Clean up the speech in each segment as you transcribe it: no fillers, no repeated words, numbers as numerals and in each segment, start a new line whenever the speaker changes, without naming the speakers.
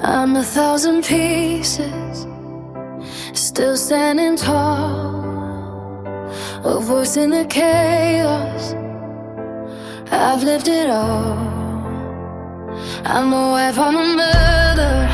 I'm 1,000 pieces, still standing tall, a voice in the chaos. I've lived it all. I'm a wife, I'm a mother,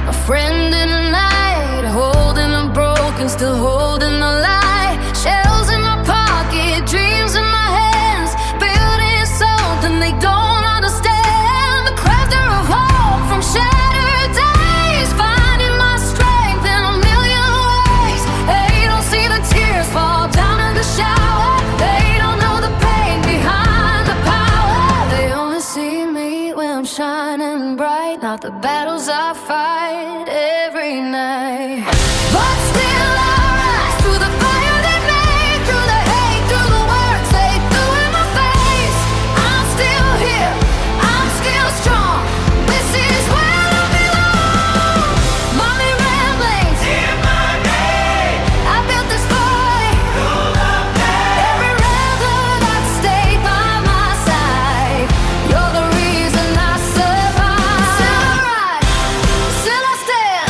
a friend in the night, holding the broken, still holding the light. Shells in my pocket, dreams in my hands, building something they don't understand. The crafter of hope from shattered days, finding my strength in a million ways. They don't see the tears fall down in the shower, they don't know the pain behind the power. They only see me when I'm shining bright, not the battles I fight every night. But still I rise through the fire they made, through the hate, through the words they threw in my face. I'm still here, I'm still strong, this is where I belong. Mommy ramblings in my name, I built this boy full of pain. Every rambler that stayed by my side, you're the reason I survive. Still I rise, still I stand,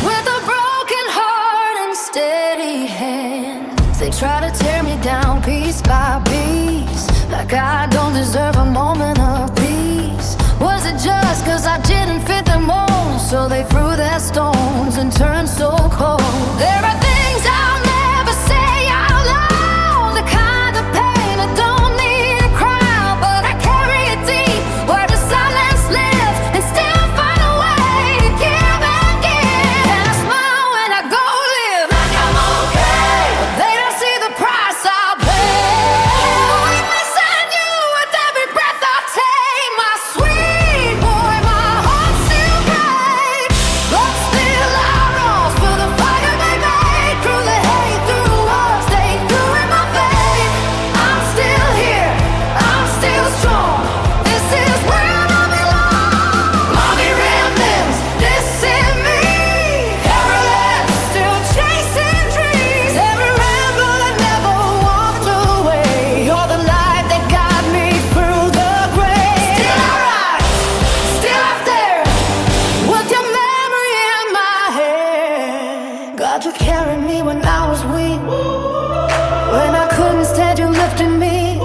with a broken heart and steady hand. They try to tear me down piece by piece, like I don't deserve a moment of peace. Was it just cause I didn't fit them mold, so they threw their stones and turned so cold? There are things I'll never say out loud, the kind of pain I don't need a crowd, but I carry it deep where the silence lives, and still find a way to give and give. And I smile when I go live like I'm okay, but they don't see the price I pay. I'm missing you with every breath I take, my sweet boy, my heart's still brave. But still I rose for the fire they made, through the hate, through the words they threw in my face. I'm still here, I'm still strong, this is where I belong. Mommy ramblings, this is me, careless, still chasing dreams. Every ramble that never walked away, you're the light that got me through the grave. Still I rise, still I stare, with your memory in my head. God, you carried me when I was weak, when I couldn't stand, you lifted me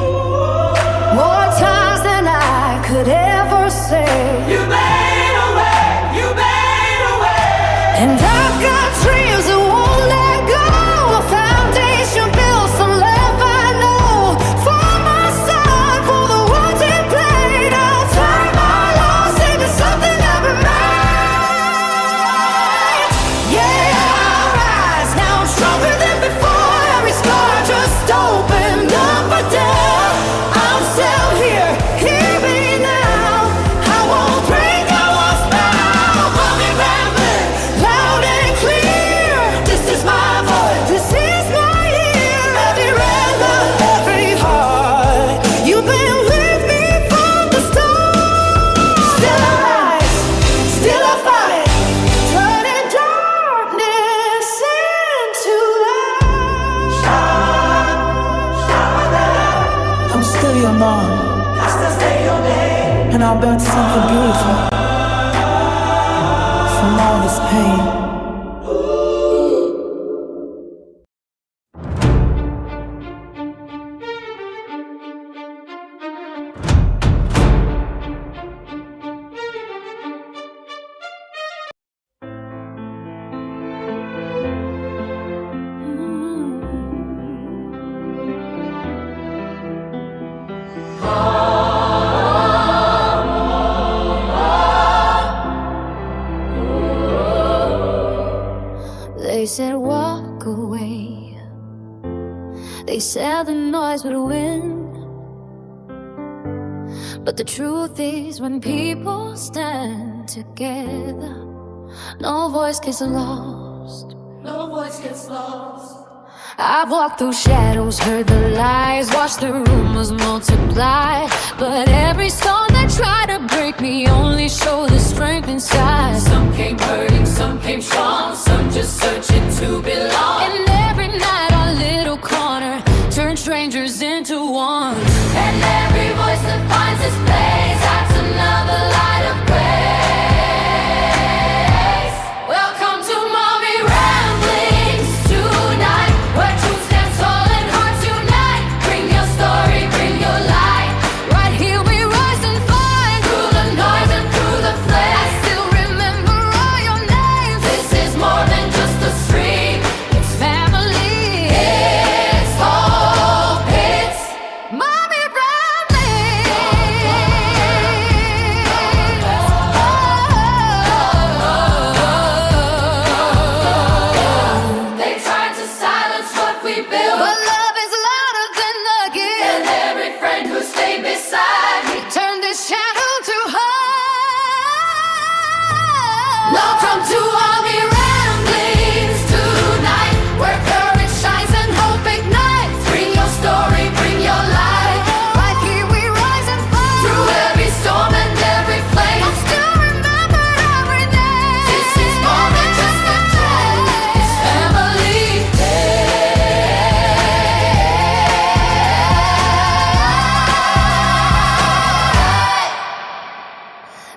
more times than I could ever say. You made a way, you made a way. And I've got dreams that won't let go, a foundation built, some love I know. For my son, for the words he played, I'll turn my loss into something that remains. Yeah, I rise, now I'm stronger than before. Every scar just opened up a door. I'm still here, hear me now. I won't break, I won't bow. Mommy rambling, loud and clear. This is my voice, this is my year. Every rambler, every heart, you've been with me from the start. Still I rise, still I fight, turning darkness into light.
I'm still your mom, and I'll build something beautiful from all this pain.
They said walk away, they said the noise would win, but the truth is when people stand together, no voice gets lost. No voice gets lost. I've walked through shadows, heard the lies, watched the rumors multiply, but every stone that tried to break me only showed the strength inside. Some came hurting, some came strong, some just searching to belong. And every night our little corner turned strangers into one. And every voice that finds its place adds another light of grace.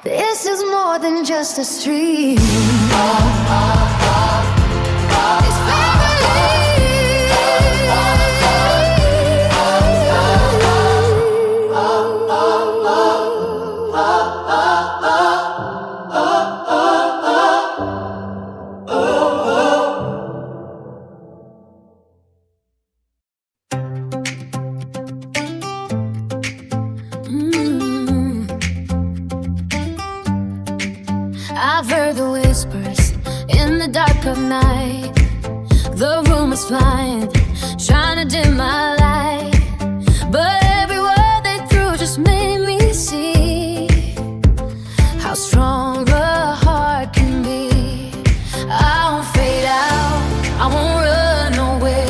This is more than just a street. It's I've heard the whispers in the dark of night, the rumors flying, trying to dim my light. But every word they threw just made me see how strong a heart can be. I won't fade out, I won't run away.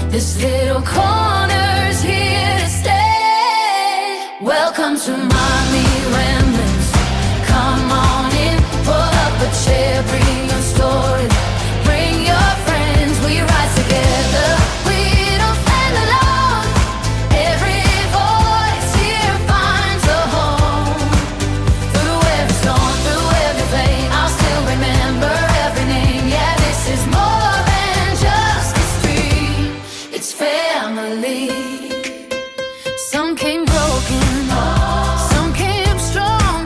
This little corner's here to stay. Welcome to Mommy Ramblings. Come on in, pull up a chair, bring your story, bring your friends, we rise together, we don't stand alone. Every voice here finds a home. Through every storm, through every flame, I'll still remember every name. Yeah, this is more than just a street, it's family. Some came broken, some came strong,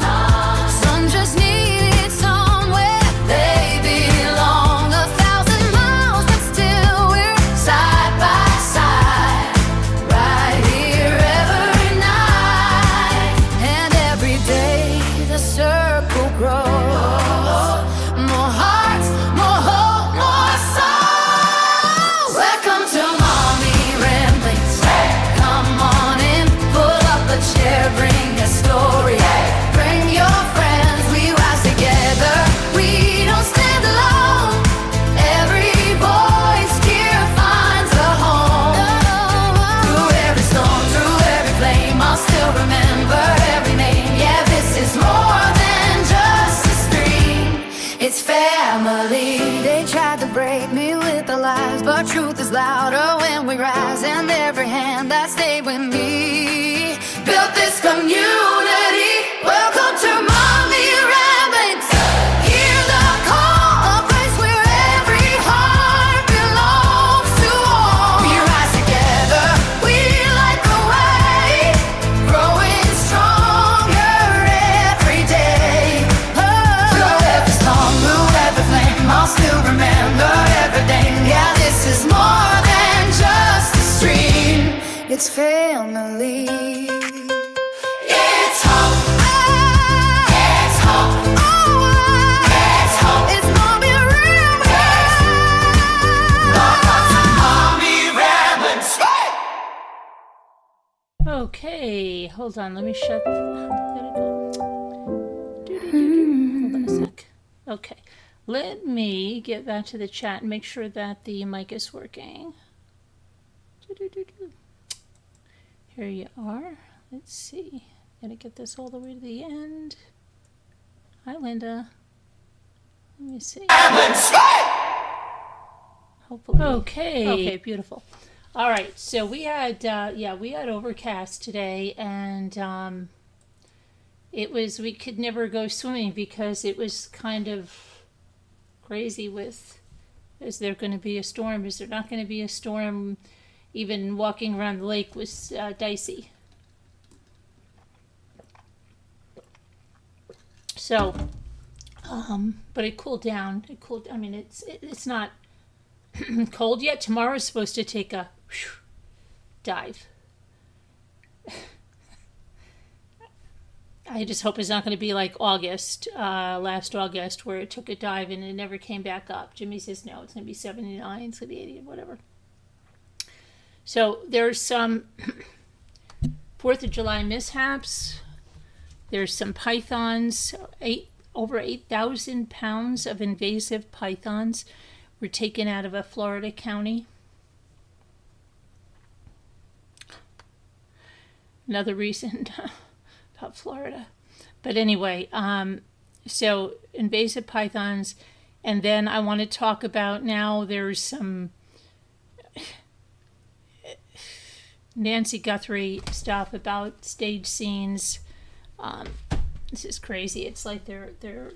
some just needed somewhere they belong. 1,000 miles, but still we're side by side, right here every night. And every day the circle grows. More hearts, more hope, more souls. Welcome to Mommy Ramblings. Come on in, pull up a chair, bring a story, bring your friends, we rise together, we don't stand alone. Every voice here finds a home. Through every storm, through every flame, I'll still remember every name. Yeah, this is more than just a street, it's family. They tried to break me with the lies, but truth is louder when we rise. And every hand that stayed with me built this community. Welcome to Mommy Ramblings. Hear the call, a place where every heart belongs to all. We rise together, we light the way, growing stronger every day. Through every storm, through every flame, I'll still remember everything. Yeah, this is more than just a stream, it's family. It's hope. It's hope. It's hope. It's Mommy Ramblings. Welcome to Mommy Ramblings.
Okay, hold on. Let me shut. Let it go. Doo-doo-doo-doo. Hold on a sec. Okay, let me get back to the chat and make sure that the mic is working. Doo-doo-doo-doo. Here you are. Let's see. Gotta get this all the way to the end. Hi, Linda. Let me see. Hopefully. Okay, beautiful. All right, so we had overcast today, and we could never go swimming because it was kind of crazy with, is there going to be a storm? Is there not going to be a storm? Even walking around the lake was dicey. So, but it cooled down. I mean, it's not cold yet. Tomorrow's supposed to take a dive. I just hope it's not going to be like August, last August, where it took a dive and it never came back up. Jimmy says no, it's going to be 79, it's going to be 80, whatever. So there's some 4th of July mishaps. There's some pythons. Over 8,000 pounds of invasive pythons were taken out of a Florida county. Another reason about Florida. But anyway, so invasive pythons. And then I want to talk about now there's some Nancy Guthrie stuff about stage scenes. This is crazy. It's like they're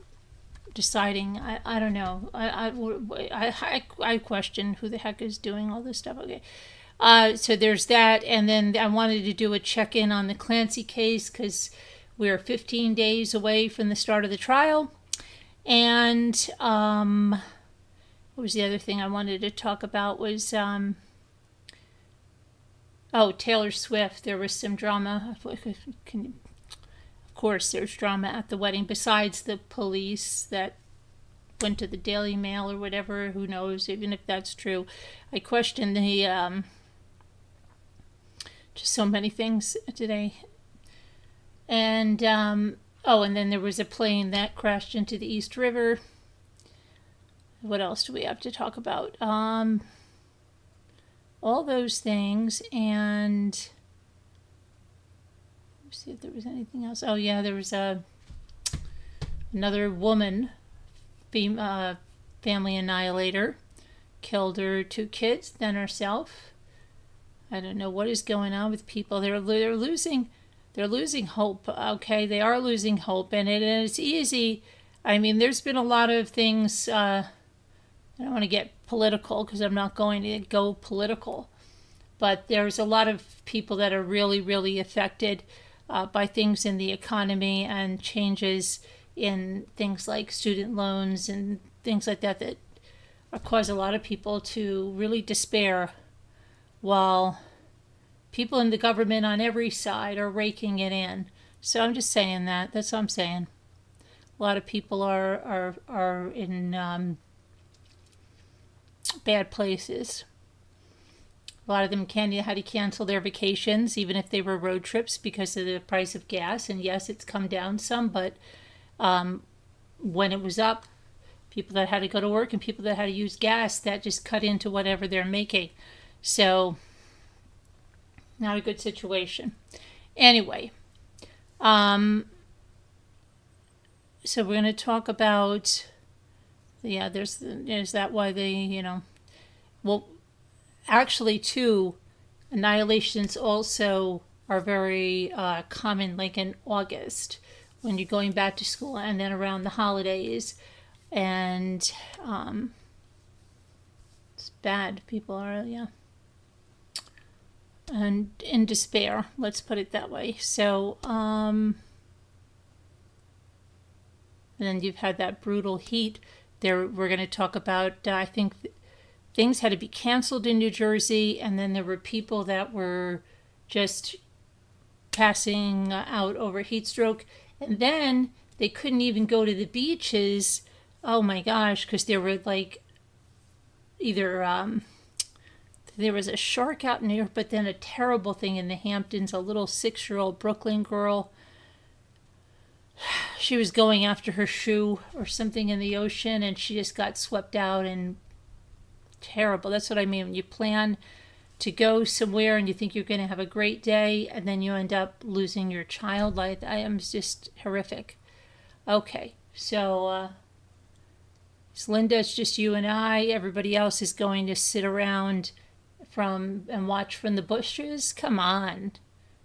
deciding. I don't know. I question who the heck is doing all this stuff. Okay. So there's that, and then I wanted to do a check-in on the Clancy case because we're 15 days away from the start of the trial. And what was the other thing I wanted to talk about was Taylor Swift. There was some drama. Of course, there's drama at the wedding besides the police that went to the Daily Mail or whatever. Who knows? Even if that's true, I question the just so many things today. And and then there was a plane that crashed into the East River. What else do we have to talk about? All those things. And let's see if there was anything else. Oh yeah, there was another woman, family annihilator, killed her 2 kids, then herself. I don't know what is going on with people. They're losing hope. Okay, they are losing hope, and it's easy. I mean, there's been a lot of things. I don't want to get political because I'm not going to go political, but there's a lot of people that are really, really affected by things in the economy and changes in things like student loans and things like that cause a lot of people to really despair, while people in the government on every side are raking it in. So I'm just saying that. That's what I'm saying. A lot of people are in bad places. A lot of them had to cancel their vacations, even if they were road trips, because of the price of gas. And yes, it's come down some, but when it was up, people that had to go to work and people that had to use gas, that just cut into whatever they're making. So, not a good situation. Anyway, so we're going to talk about, there's that why they, well, actually too, annihilations also are very common, like in August, when you're going back to school, and then around the holidays, and it's bad. People are, and in despair, let's put it that way. So, and then you've had that brutal heat. We're going to talk about, I think things had to be canceled in New Jersey, and then there were people that were just passing out over heat stroke, and then they couldn't even go to the beaches. Oh my gosh, because there were like either there was a shark out in there, but then a terrible thing in the Hamptons. A little 6-year-old Brooklyn girl, she was going after her shoe or something in the ocean, and she just got swept out. And terrible. That's what I mean. When you plan to go somewhere and you think you're going to have a great day, and then you end up losing your child. Like, I am just horrific. Okay, so Linda, it's just you and I. Everybody else is going to sit around and watch from the bushes. Come on,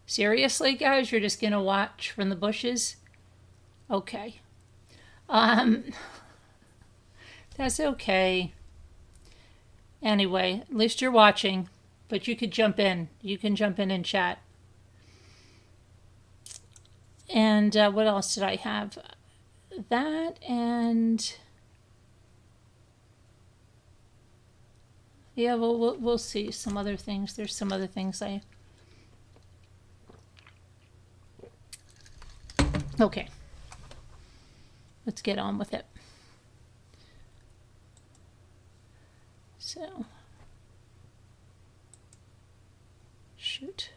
seriously, guys, you're just going to watch from the bushes? Okay, that's okay. Anyway, at least you're watching, but you could jump in. You can jump in and chat. And what else did I have? That and yeah, we'll see some other things. There's some other things Okay. Let's get on with it. So, shoot.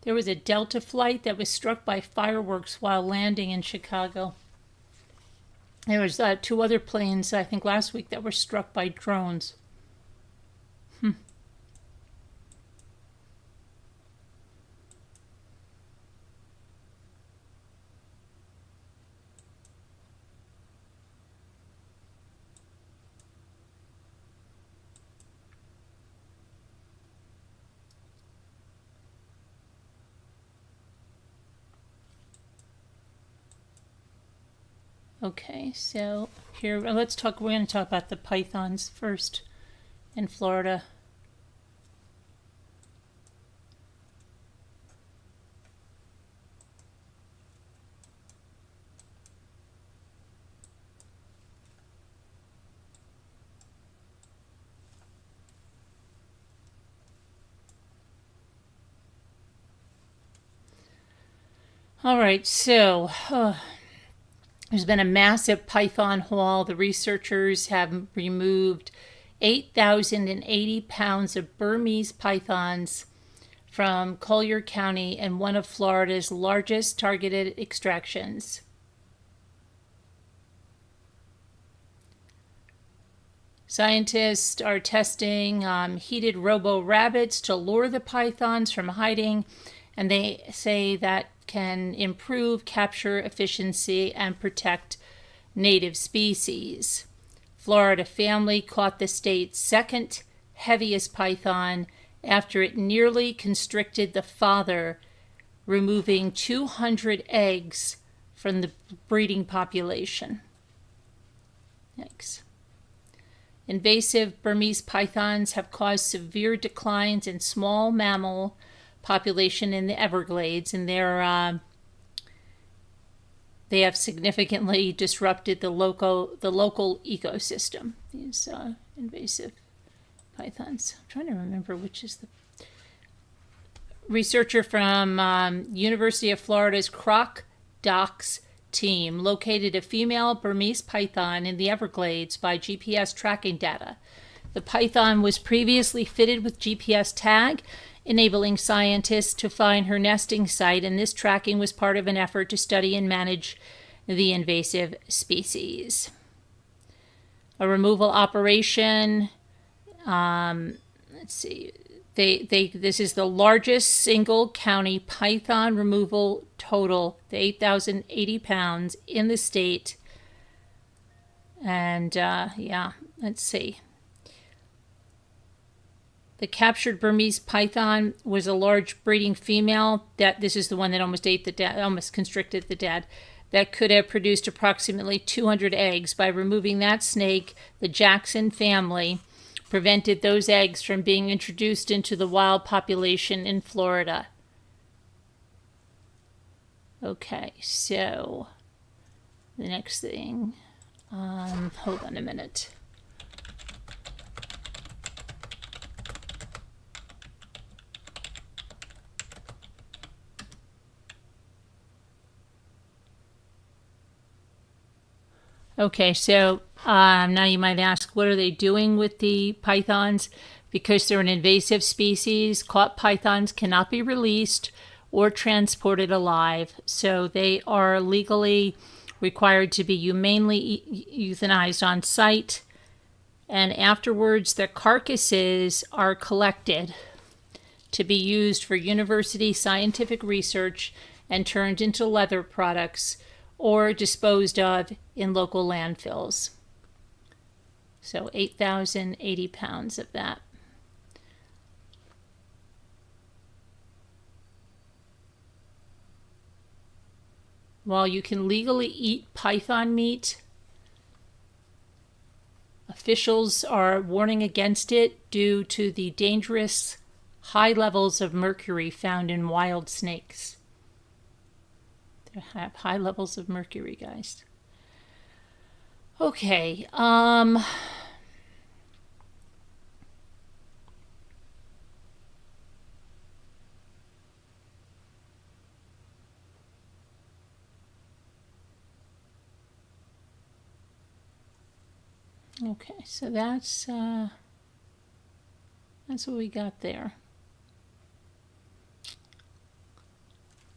There was a Delta flight that was struck by fireworks while landing in Chicago. There was 2 other planes, I think, last week that were struck by drones. Okay, so here, we're going to talk about the pythons first in Florida. All right, so there's been a massive python haul. The researchers have removed 8,080 pounds of Burmese pythons from Collier County and one of Florida's largest targeted extractions. Scientists are testing heated robo-rabbits to lure the pythons from hiding, and they say that can improve capture efficiency and protect native species. Florida family caught the state's second heaviest python after it nearly constricted the father, removing 200 eggs from the breeding population. Yikes. Invasive Burmese pythons have caused severe declines in small mammal population in the Everglades, and they have significantly disrupted the local ecosystem. These invasive pythons. I'm trying to remember which is the researcher from University of Florida's Croc Docks team located a female Burmese python in the Everglades by GPS tracking data. The python was previously fitted with GPS tag, enabling scientists to find her nesting site, and this tracking was part of an effort to study and manage the invasive species. A removal operation, let's see, this is the largest single county python removal total, the 8,080 pounds in the state. And let's see. The captured Burmese python was a large breeding female. This is the one that almost constricted the dad. That could have produced approximately 200 eggs. By removing that snake, the Jackson family prevented those eggs from being introduced into the wild population in Florida. Okay, so the next thing, hold on a minute. Okay, so now you might ask, what are they doing with the pythons? Because they're an invasive species, caught pythons cannot be released or transported alive. So they are legally required to be humanely euthanized on site. And afterwards, the carcasses are collected to be used for university scientific research and turned into leather products or disposed of in local landfills. So 8,080 pounds of that. While you can legally eat python meat, officials are warning against it due to the dangerous high levels of mercury found in wild snakes. They have high levels of mercury, guys. Okay, okay, so that's what we got there.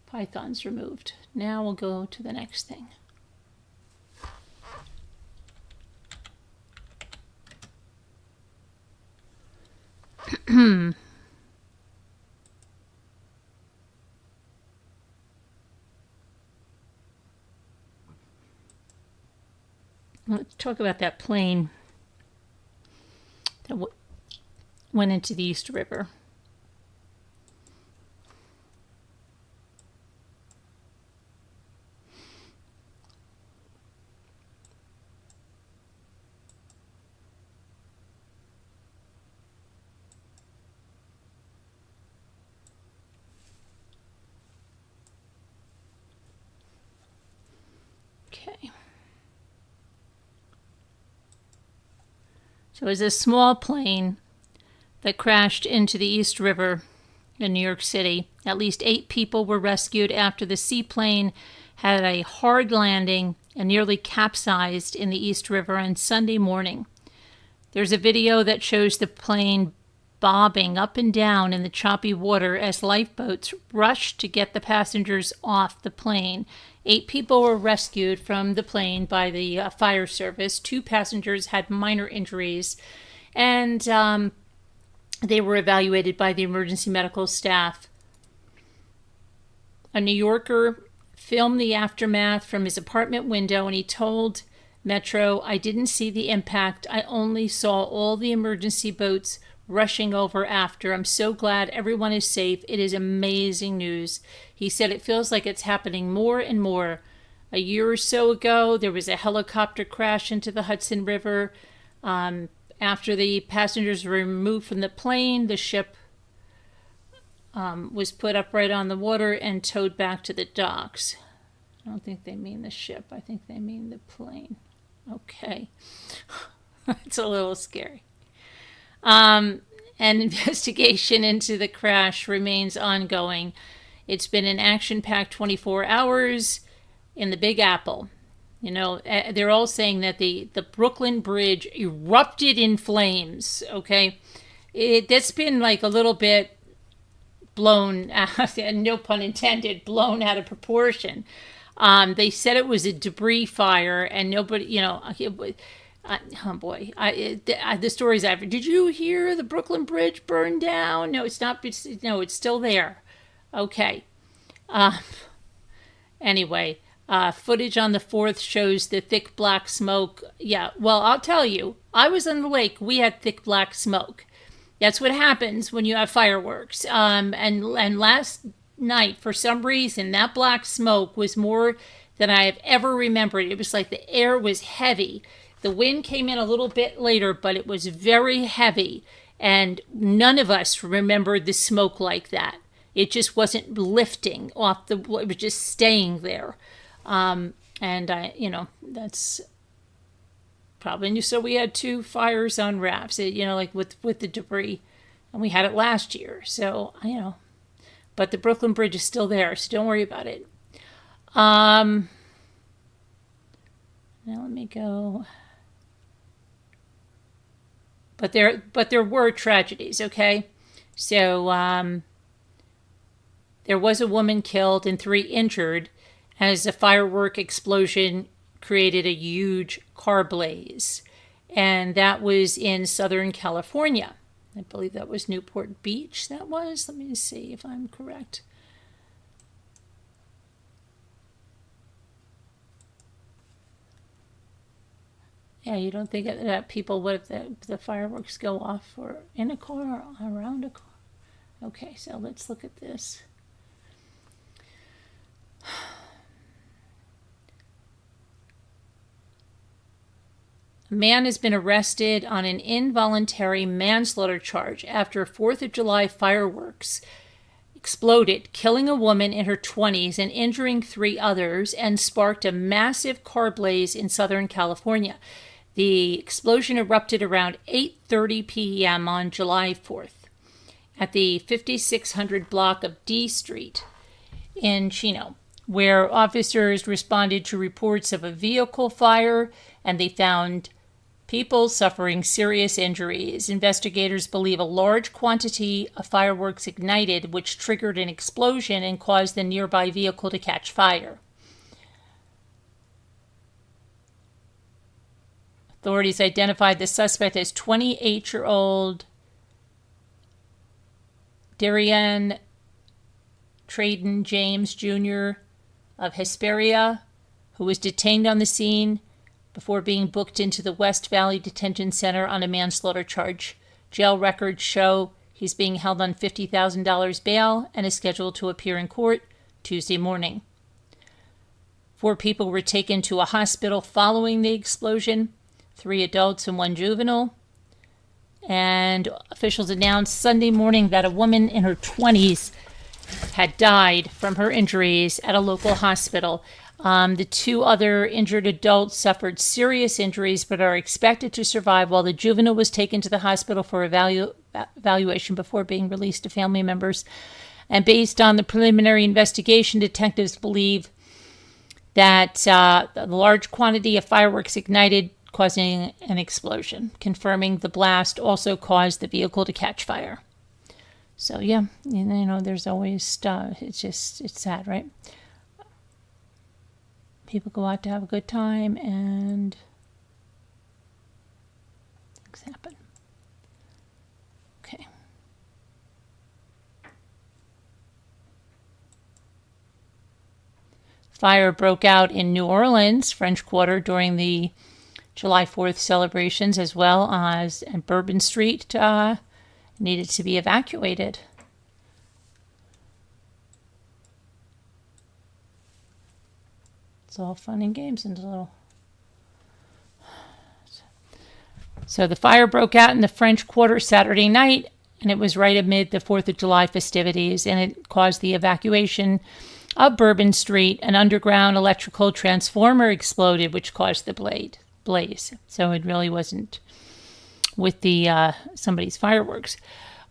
Pythons removed. Now we'll go to the next thing. Let's talk about that plane that went into the East River. So it was a small plane that crashed into the East River in New York City. At least 8 people were rescued after the seaplane had a hard landing and nearly capsized in the East River on Sunday morning. There's a video that shows the plane bobbing up and down in the choppy water as lifeboats rushed to get the passengers off the plane. 8 people were rescued from the plane by the fire service. 2 passengers had minor injuries, and they were evaluated by the emergency medical staff. A New Yorker filmed the aftermath from his apartment window, and he told Metro, "I didn't see the impact. I only saw all the emergency boats rushing over after. I'm so glad everyone is safe. It is amazing news." He said it feels like it's happening more and more. A year or so ago, there was a helicopter crash into the Hudson River. After the passengers were removed from the plane, the ship was put upright on the water and towed back to the docks. I don't think they mean the ship. I think they mean the plane. Okay. It's a little scary. An investigation into the crash remains ongoing. It's been an action-packed 24 hours in the Big Apple. You know, they're all saying that the Brooklyn Bridge erupted in flames, okay? That's been like a little bit blown out, no pun intended, blown out of proportion. They said it was a debris fire, and nobody, you know, oh boy, the stories I've heard. Did you hear the Brooklyn Bridge burned down? No, it's not. No, it's still there. Okay. Anyway, footage on the 4th shows the thick black smoke. Yeah, well, I'll tell you, I was on the lake. We had thick black smoke. That's what happens when you have fireworks. And last night, for some reason, that black smoke was more than I have ever remembered. It was like the air was heavy. The wind came in a little bit later, but it was very heavy. And none of us remembered the smoke like that. It just wasn't lifting off it was just staying there. And that's probably, so we had 2 fires on rafts, like with the debris, and we had it last year. So, but the Brooklyn Bridge is still there, so don't worry about it. Now let me go. But there were tragedies, okay? So, there was a woman killed and 3 injured as a firework explosion created a huge car blaze. And that was in Southern California. I believe that was Newport Beach, that was. Let me see if I'm correct. Yeah, you don't think that people would, if the fireworks go off or in a car or around a car. Okay, so let's look at this. A man has been arrested on an involuntary manslaughter charge after 4th of July fireworks exploded, killing a woman in her 20s and injuring 3 others, and sparked a massive car blaze in Southern California. The explosion erupted around 8:30 p.m. on July 4th at the 5600 block of D Street in Chino, where officers responded to reports of a vehicle fire, and they found people suffering serious injuries. Investigators believe a large quantity of fireworks ignited, which triggered an explosion and caused the nearby vehicle to catch fire. Authorities identified the suspect as 28-year-old Darian Traden James Jr. of Hesperia, who was detained on the scene before being booked into the West Valley Detention Center on a manslaughter charge. Jail records show he's being held on $50,000 bail and is scheduled to appear in court Tuesday morning. 4 people were taken to a hospital following the explosion, 3 adults and 1 juvenile. And officials announced Sunday morning that a woman in her 20s had died from her injuries at a local hospital. The 2 other injured adults suffered serious injuries but are expected to survive, while the juvenile was taken to the hospital for evaluation before being released to family members. And based on the preliminary investigation, detectives believe that a large quantity of fireworks ignited, causing an explosion, confirming the blast also caused the vehicle to catch fire. So yeah, there's always it's sad, right? People go out to have a good time and things happen. Okay. Fire broke out in New Orleans, French Quarter, during the July 4th celebrations, as well as and Bourbon Street needed to be evacuated. It's all fun and games until. So the fire broke out in the French Quarter Saturday night, and it was right amid the 4th of July festivities, and it caused the evacuation of Bourbon Street. An underground electrical transformer exploded, which caused the blaze. So it really wasn't with the somebody's fireworks.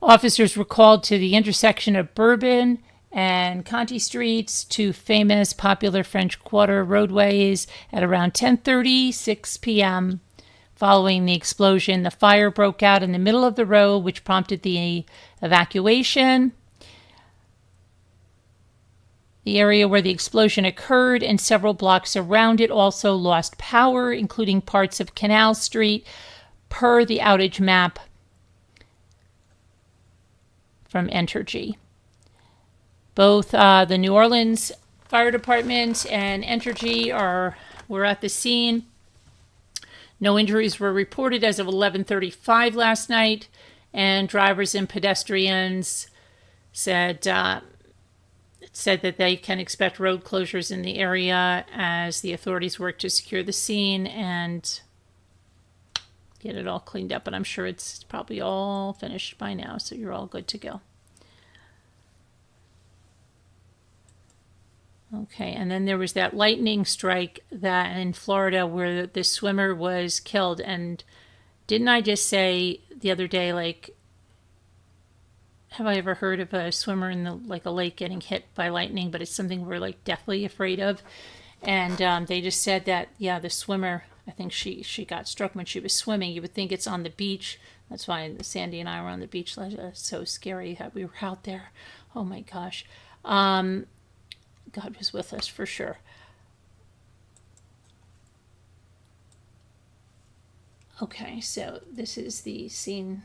Officers were called to the intersection of Bourbon and Conti Streets, 2 famous popular French Quarter roadways, at around 10:36 p.m. Following the explosion, the fire broke out in the middle of the road, which prompted the evacuation. The area where the explosion occurred and several blocks around it also lost power, including parts of Canal Street, per the outage map from Entergy. Both the New Orleans Fire Department and Entergy were at the scene. No injuries were reported as of 11:35 last night, and drivers and pedestrians said that they can expect road closures in the area as the authorities work to secure the scene and get it all cleaned up. But I'm sure it's probably all finished by now, so you're all good to go. Okay, and then there was that lightning strike that in Florida where the swimmer was killed. And didn't I just say the other day, have I ever heard of a swimmer in a lake getting hit by lightning? But it's something we're deathly afraid of. And they just said that, the swimmer, I think she got struck when she was swimming. You would think it's on the beach. That's why Sandy and I were on the beach. It's so scary that we were out there. Oh my gosh. God was with us for sure. Okay, so this is the scene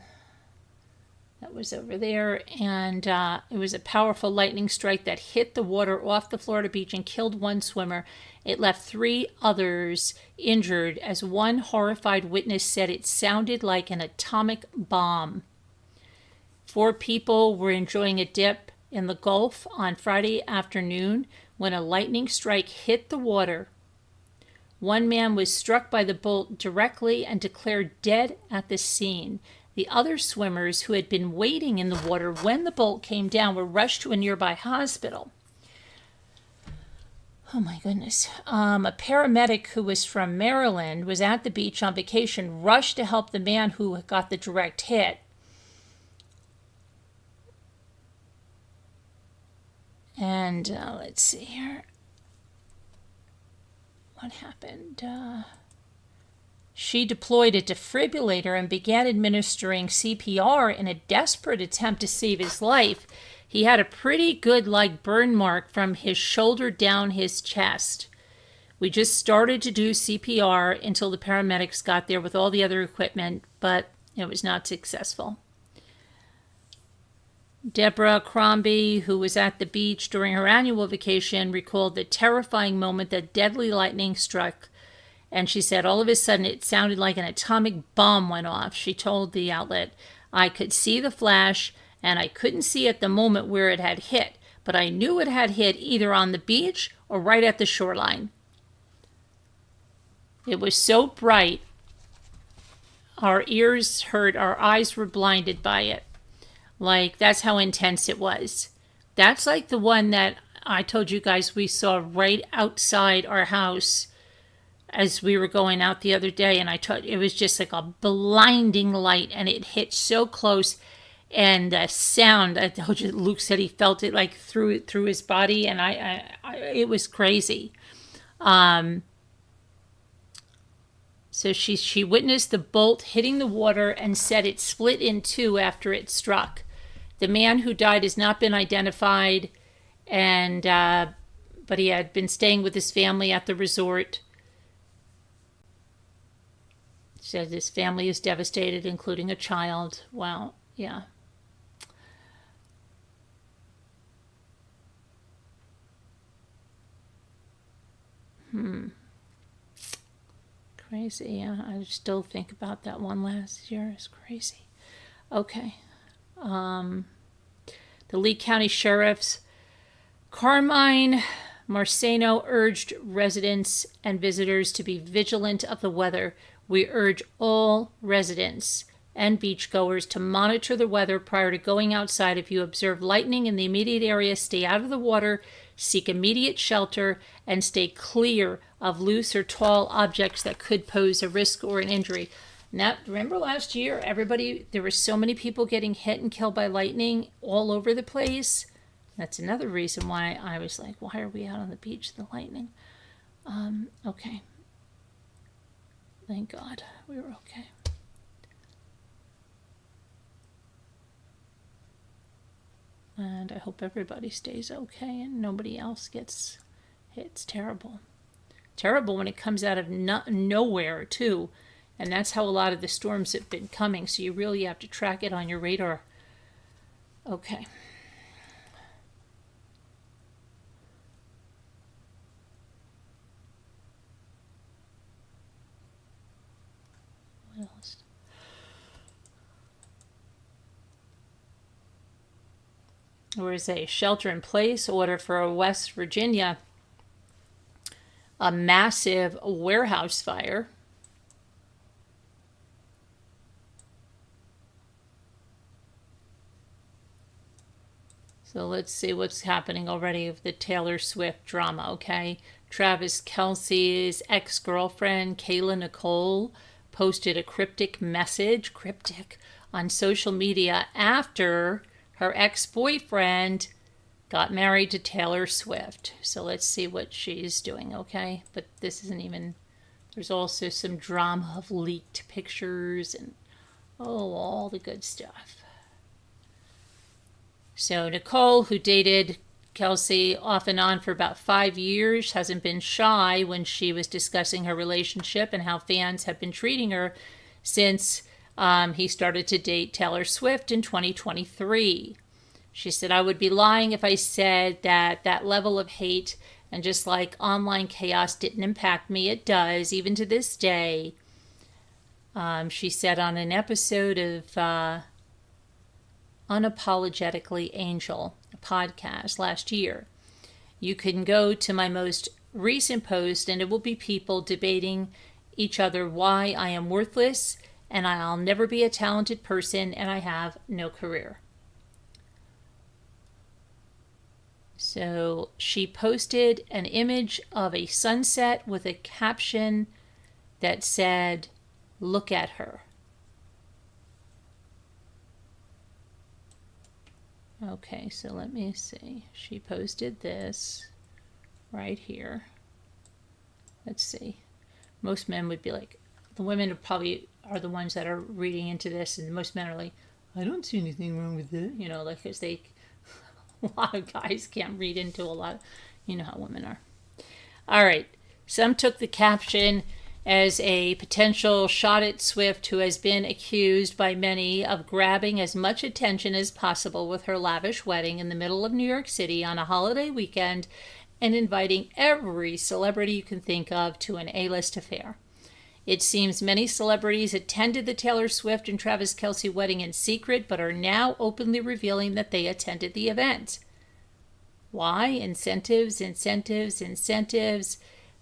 that was over there, and it was a powerful lightning strike that hit the water off the Florida beach and killed 1 swimmer. It left 3 others injured, as one horrified witness said it sounded like an atomic bomb. 4 people were enjoying a dip in the Gulf on Friday afternoon when a lightning strike hit the water. 1 man was struck by the bolt directly and declared dead at the scene. The other swimmers who had been waiting in the water when the bolt came down were rushed to a nearby hospital. Oh my goodness. A paramedic who was from Maryland was at the beach on vacation, rushed to help the man who got the direct hit. And let's see here. What happened? She deployed a defibrillator and began administering CPR in a desperate attempt to save his life. He had a pretty good burn mark from his shoulder down his chest. We just started to do CPR until the paramedics got there with all the other equipment, but it was not successful. Deborah Crombie, who was at the beach during her annual vacation, recalled the terrifying moment that deadly lightning struck. And she said, all of a sudden, it sounded like an atomic bomb went off. She told the outlet, I could see the flash, and I couldn't see at the moment where it had hit, but I knew it had hit either on the beach or right at the shoreline. It was so bright, our ears hurt, our eyes were blinded by it. That's how intense it was. That's like the one that I told you guys we saw right outside our house as we were going out the other day, and it was just like a blinding light, and it hit so close, and the sound, I told you, Luke said he felt it like through his body, and it was crazy. So she witnessed the bolt hitting the water and said it split in two after it struck. The man who died has not been identified, and but he had been staying with his family at the resort. Said his family is devastated, including a child. Wow, yeah. Crazy, yeah. I still think about that one last year. It's crazy. Okay. The Lee County Sheriff's Carmine Marceno urged residents and visitors to be vigilant of the weather. We urge all residents and beachgoers to monitor the weather prior to going outside. If you observe lightning in the immediate area, stay out of the water, seek immediate shelter, and stay clear of loose or tall objects that could pose a risk or an injury. Now, remember last year, there were so many people getting hit and killed by lightning all over the place. That's another reason why I was like, why are we out on the beach, the lightning? Okay. Thank God we were okay. And I hope everybody stays okay and nobody else gets hit. It's terrible. Terrible when it comes out of nowhere, too. And that's how a lot of the storms have been coming. So you really have to track it on your radar. Okay. What else? There is a shelter-in-place order for West Virginia. A massive warehouse fire. So let's see what's happening already with the Taylor Swift drama, okay? Travis Kelce's ex-girlfriend, Kayla Nicole, posted a cryptic message, on social media after her ex-boyfriend got married to Taylor Swift. So let's see what she's doing, okay? But this isn't even... There's also some drama of leaked pictures and, all the good stuff. So Nicole, who dated Kelsey off and on for about 5 years, hasn't been shy when she was discussing her relationship and how fans have been treating her since he started to date Taylor Swift in 2023. She said, I would be lying if I said that level of hate and just like online chaos didn't impact me. It does, even to this day. She said on an episode of Unapologetically Angel, a podcast last year, you can go to my most recent post and it will be people debating each other why I am worthless and I'll never be a talented person and I have no career. So she posted an image of a sunset with a caption that said, "Look at her." Okay, so let me see. She posted this right here. Let's see. Most men would be like, the women are the ones that are reading into this, and most men are like, I don't see anything wrong with it. You know, like, because a lot of guys can't read into a lot. You know how women are. All right. Some took the caption as a potential shot at Swift, who has been accused by many of grabbing as much attention as possible with her lavish wedding in the middle of New York City on a holiday weekend and inviting every celebrity you can think of to an A-list affair. It seems many celebrities attended the Taylor Swift and Travis Kelce wedding in secret, but are now openly revealing that they attended the event. Why? Incentives.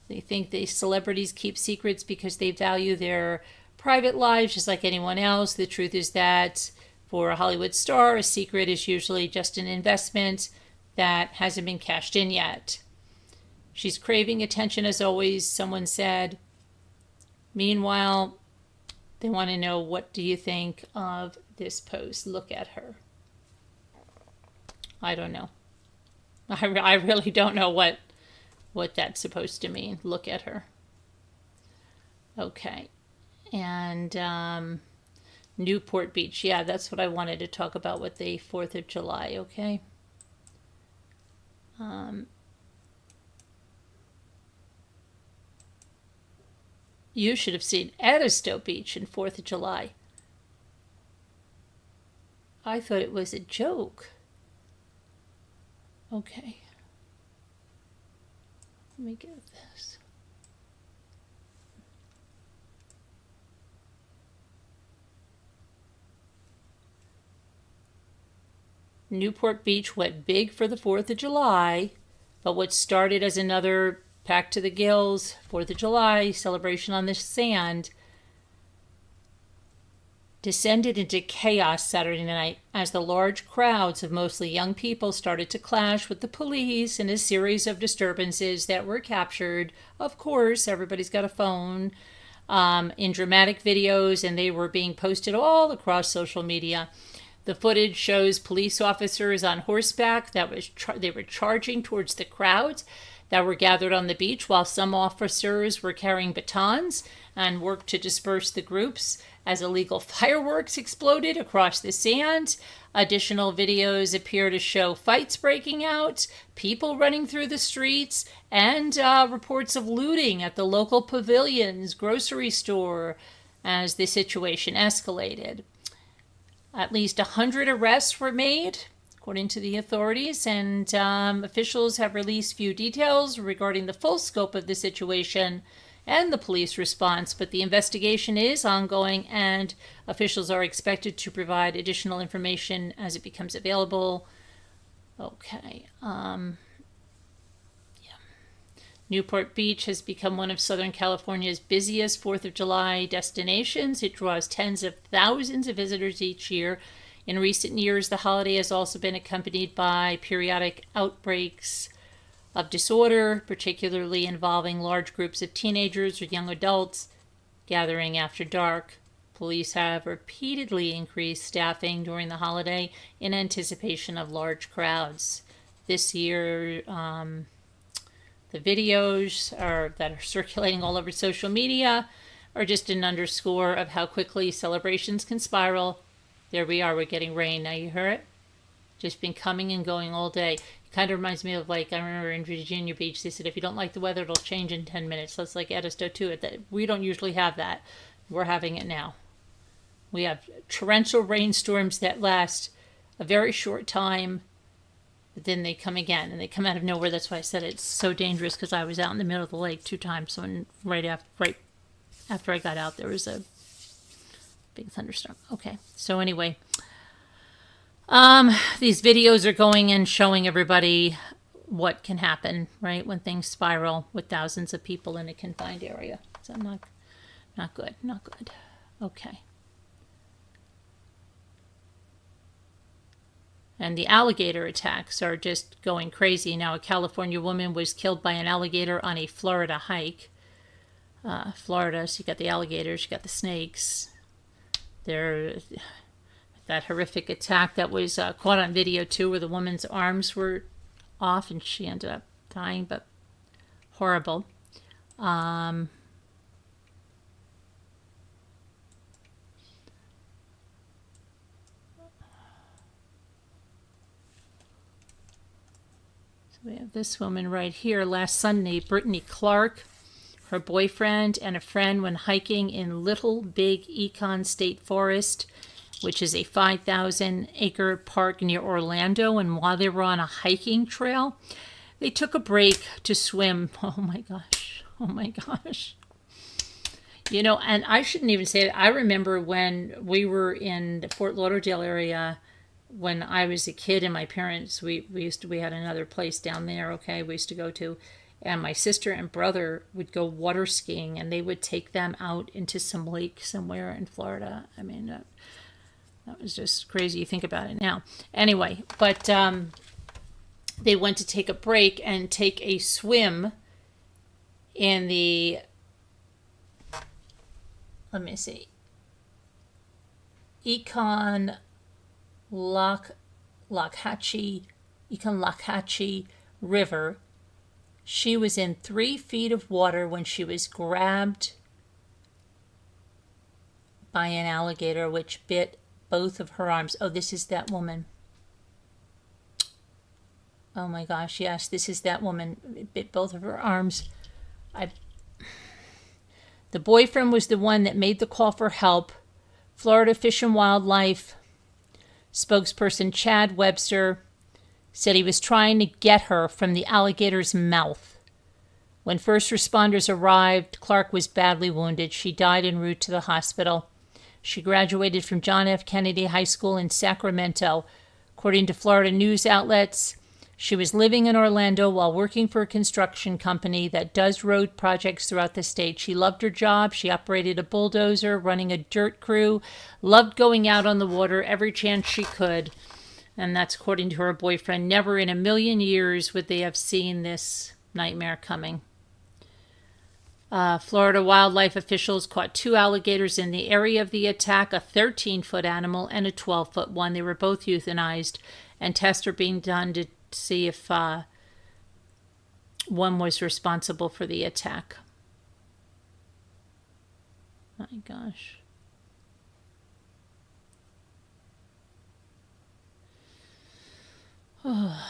They think the celebrities keep secrets because they value their private lives just like anyone else. The truth is that for a Hollywood star, a secret is usually just an investment. that hasn't been cashed in yet. She's craving attention as always, someone said. Meanwhile, they want to know, what do you think of this post? Look at her. I don't know. I really don't know what that's supposed to mean. Look at her. Okay. And Newport Beach. Yeah, that's what I wanted to talk about with the 4th of July, okay? You should have seen Edisto Beach in 4th of July. I thought it was a joke. Okay. Let me get this. Newport Beach went big for the 4th of July, but what started as another packed to the gills 4th of July celebration on the sand descended into chaos Saturday night as the large crowds of mostly young people started to clash with the police in a series of disturbances that were captured. Of course, everybody's got a phone, in dramatic videos, and they were being posted all across social media. The footage shows police officers on horseback they were charging towards the crowds that were gathered on the beach, while some officers were carrying batons and worked to disperse the groups as illegal fireworks exploded across the sand. Additional videos appear to show fights breaking out, people running through the streets, and reports of looting at the local pavilion's grocery store as the situation escalated. At least 100 arrests were made, according to the authorities, and officials have released few details regarding the full scope of the situation and the police response, but the investigation is ongoing and officials are expected to provide additional information as it becomes available. Okay. Newport Beach has become one of Southern California's busiest 4th of July destinations. It draws tens of thousands of visitors each year. In recent years, the holiday has also been accompanied by periodic outbreaks of disorder, particularly involving large groups of teenagers or young adults gathering after dark. Police have repeatedly increased staffing during the holiday in anticipation of large crowds. This year, the videos that are circulating all over social media are just an underscore of how quickly celebrations can spiral. There we are, we're getting rain. Now you hear it? Just been coming and going all day. It kind of reminds me of, like, I remember in Virginia Beach, they said if you don't like the weather, it'll change in 10 minutes. That's like Edisto too. We don't usually have that. We're having it now. We have torrential rainstorms that last a very short time, but then they come again, and they come out of nowhere. That's why I said it's so dangerous, because I was out in the middle of the lake 2 times. So right after I got out, there was a big thunderstorm. Okay, so anyway, these videos are going and showing everybody what can happen, right, when things spiral with thousands of people in a confined area. So not good. Okay. And the alligator attacks are just going crazy. Now, a California woman was killed by an alligator on a Florida hike. Florida, so you got the alligators, you got the snakes. That horrific attack that was caught on video too, where the woman's arms were off and she ended up dying, but horrible. We have this woman right here. Last Sunday, Brittany Clark, her boyfriend, and a friend went hiking in Little Big Econ State Forest, which is a 5,000-acre park near Orlando. And while they were on a hiking trail, they took a break to swim. Oh my gosh. You know, and I shouldn't even say it. I remember when we were in the Fort Lauderdale area, when I was a kid, and my parents, we had another place down there, okay, we used to go to, and my sister and brother would go water skiing, and they would take them out into some lake somewhere in Florida. I mean, that was just crazy. You think about it now. Anyway, but they went to take a break and take a swim in the, let me see, Econlockhatchee River. She was in 3 feet of water when she was grabbed by an alligator, which bit both of her arms. Oh, this is that woman. Oh my gosh, yes, this is that woman. It bit both of her arms. The boyfriend was the one that made the call for help. Florida Fish and Wildlife spokesperson Chad Webster said he was trying to get her from the alligator's mouth. When first responders arrived, Clark was badly wounded. She died en route to the hospital. She graduated from John F. Kennedy High School in Sacramento. According to Florida news outlets, she was living in Orlando while working for a construction company that does road projects throughout the state. She loved her job. She operated a bulldozer, running a dirt crew, loved going out on the water every chance she could. And that's according to her boyfriend. Never in a million years would they have seen this nightmare coming. Florida wildlife officials caught 2 alligators in the area of the attack, a 13-foot animal and a 12-foot one. They were both euthanized, and tests are being done to see if one was responsible for the attack. My gosh. Oh.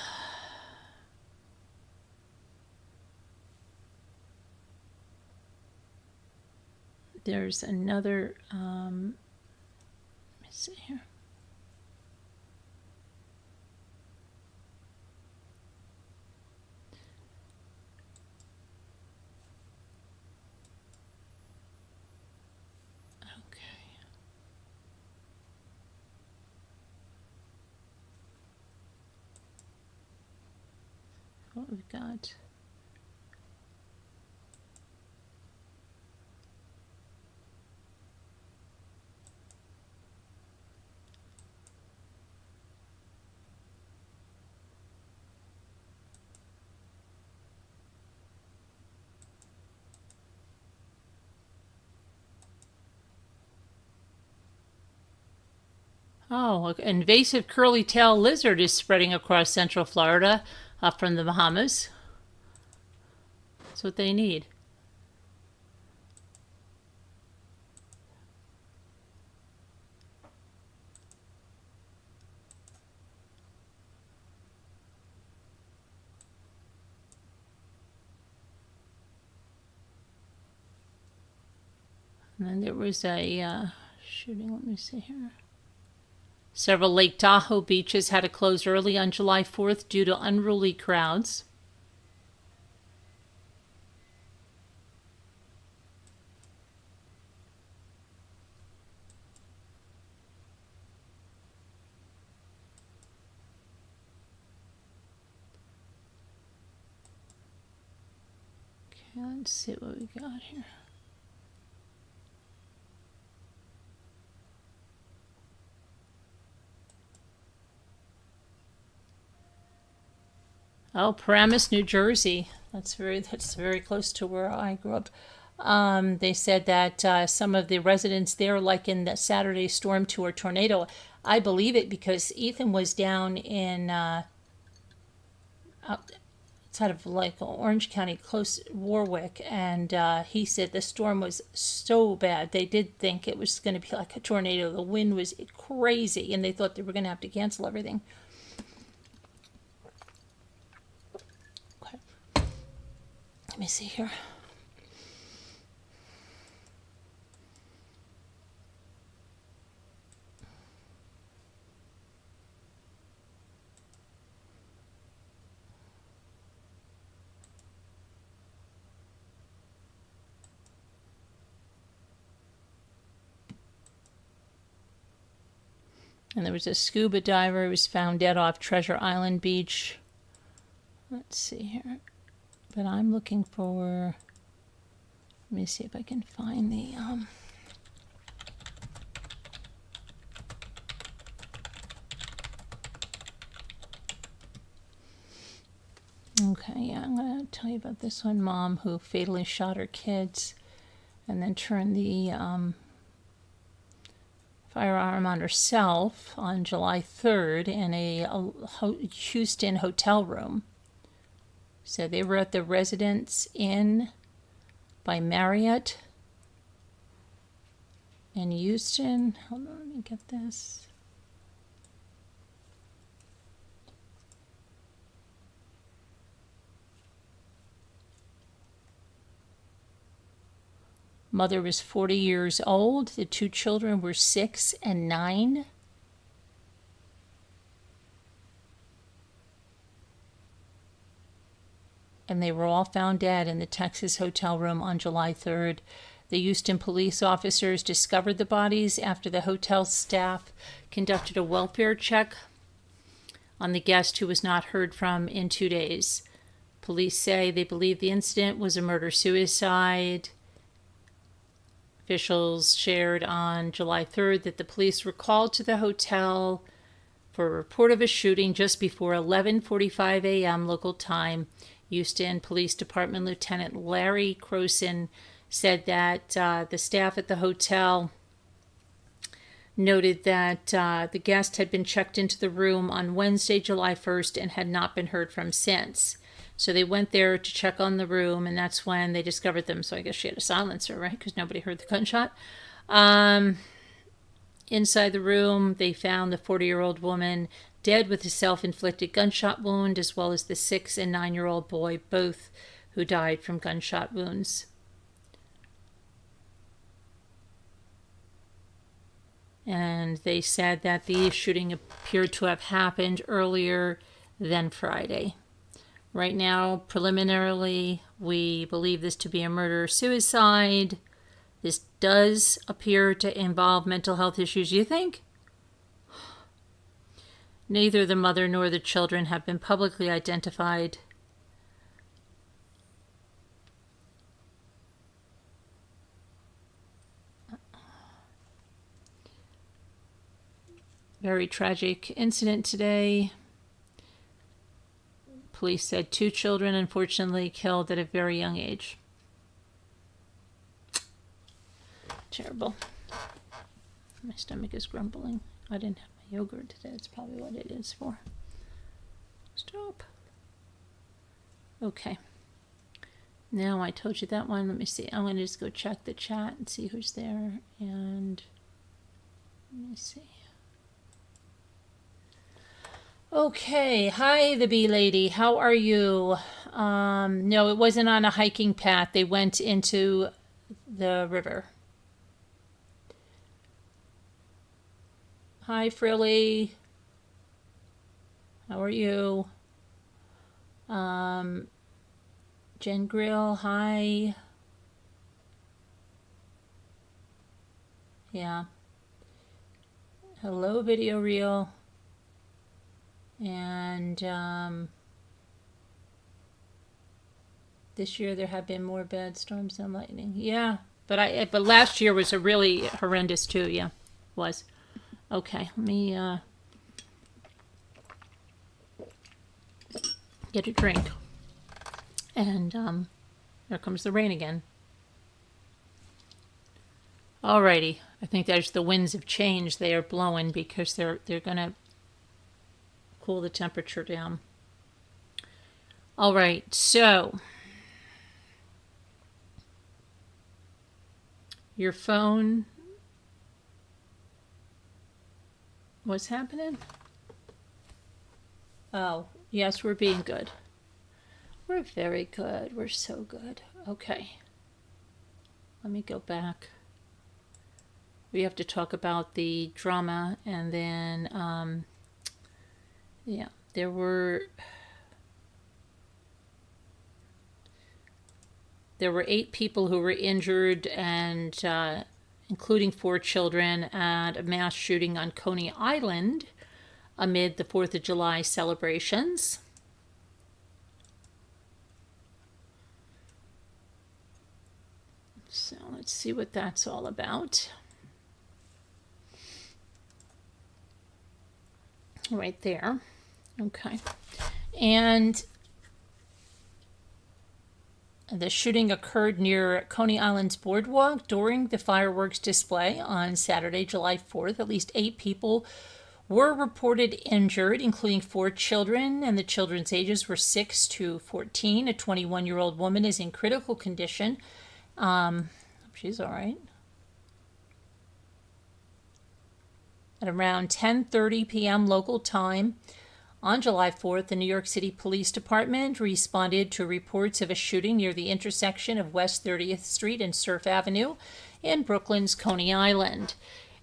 There's another, let me see here. Okay. What we've got. Oh, an invasive curly-tailed lizard is spreading across central Florida up from the Bahamas. That's what they need. And then there was a shooting. Let me see here. Several Lake Tahoe beaches had to close early on July 4th due to unruly crowds. Okay, let's see what we got here. Oh, Paramus, New Jersey. That's very close to where I grew up. They said that some of the residents there likened the Saturday storm to a tornado. I believe it because Ethan was down in outside of like Orange County, close Warwick, and he said the storm was so bad they did think it was going to be like a tornado. The wind was crazy, and they thought they were going to have to cancel everything. Let me see here. And there was a scuba diver who was found dead off Treasure Island Beach. Let's see here. But I'm looking for, let me see if I can find the, Okay, yeah, I'm going to tell you about this one mom who fatally shot her kids and then turned the firearm on herself on July 3rd in a Houston hotel room. So they were at the Residence Inn by Marriott in Houston. Hold on, let me get this. Mother was 40 years old. The two children were 6 and 9. And they were all found dead in the Texas hotel room on July 3rd. The Houston police officers discovered the bodies after the hotel staff conducted a welfare check on the guest who was not heard from in 2 days. Police say they believe the incident was a murder-suicide. Officials shared on July 3rd that the police were called to the hotel for a report of a shooting just before 11:45 a.m. local time. Houston Police Department Lieutenant Larry Croson said that the staff at the hotel noted that the guest had been checked into the room on Wednesday, July 1st, and had not been heard from since. So they went there to check on the room, and that's when they discovered them. So I guess she had a silencer, right? Because nobody heard the gunshot. Inside the room, they found the 40-year-old woman dead with a self-inflicted gunshot wound, as well as the 6 and 9-year-old boy, both who died from gunshot wounds. And they said that the shooting appeared to have happened earlier than Friday. Right now, preliminarily, we believe this to be a murder-suicide. This does appear to involve mental health issues, you think? Neither the mother nor the children have been publicly identified. Very tragic incident today. Police said 2 children, unfortunately, killed at a very young age. Terrible. My stomach is grumbling. I didn't have my yogurt today. That's probably what it is for. Stop. Okay. Now I told you that one. Let me see. I'm going to just go check the chat and see who's there. And let me see. Okay, hi, the bee lady. How are you? No, it wasn't on a hiking path. They went into the river. Hi, Frilly. How are you? Jen Grill, hi. Yeah. Hello, Video Reel. And this year there have been more bad storms and lightning. Yeah, but last year was a really horrendous too. Yeah, was. Okay, let me get a drink. And there comes the rain again. Alrighty, I think there's the winds of change they are blowing because they're gonna cool the temperature down. All right, so your phone, what's happening? Oh, yes, we're being good. We're very good. We're so good. Okay. Let me go back. We have to talk about the drama, and then yeah, there were 8 people who were injured, and including 4 children, at a mass shooting on Coney Island amid the 4th of July celebrations. So let's see what that's all about. Right there. Okay. And The shooting occurred near Coney Island's boardwalk during the fireworks display on Saturday, July 4th. At least 8 people were reported injured, including 4 children, and the children's ages were 6 to 14. A 21-year-old woman is in critical condition. She's all right. At around 10:30 p.m. local time on July 4th, the New York City Police Department responded to reports of a shooting near the intersection of West 30th Street and Surf Avenue in Brooklyn's Coney Island.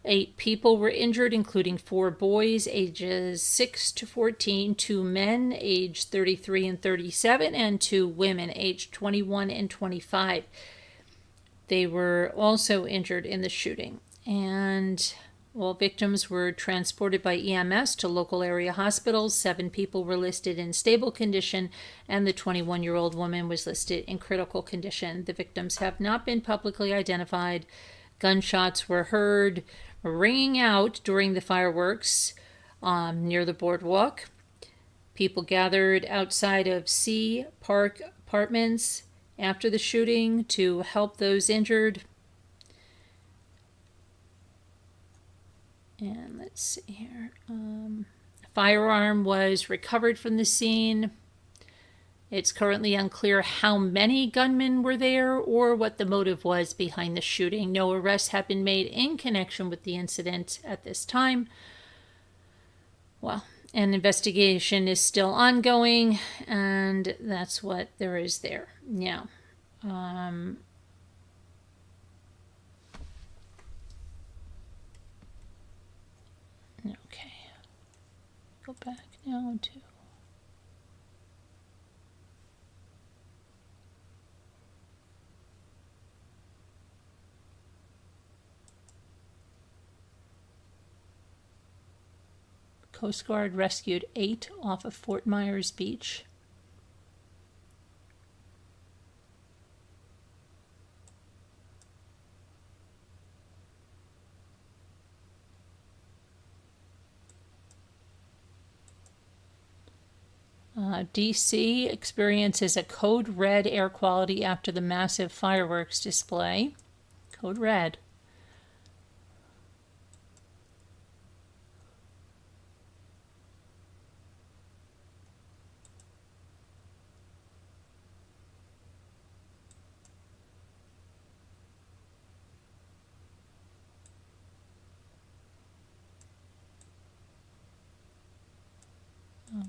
8 people were injured, including 4 boys ages 6 to 14, 2 men aged 33 and 37, and 2 women aged 21 and 25. They were also injured in the shooting. And all victims were transported by EMS to local area hospitals. 7 people were listed in stable condition, and the 21-year-old woman was listed in critical condition. The victims have not been publicly identified. Gunshots were heard ringing out during the fireworks near the boardwalk. People gathered outside of Sea Park Apartments after the shooting to help those injured. And let's see here. A firearm was recovered from the scene. It's currently unclear how many gunmen were there or what the motive was behind the shooting. No arrests have been made in connection with the incident at this time. Well, an investigation is still ongoing, and that's what there is there. Now, okay, go back now to Coast Guard rescued 8 off of Fort Myers Beach. DC experiences a code red air quality after the massive fireworks display. Code red.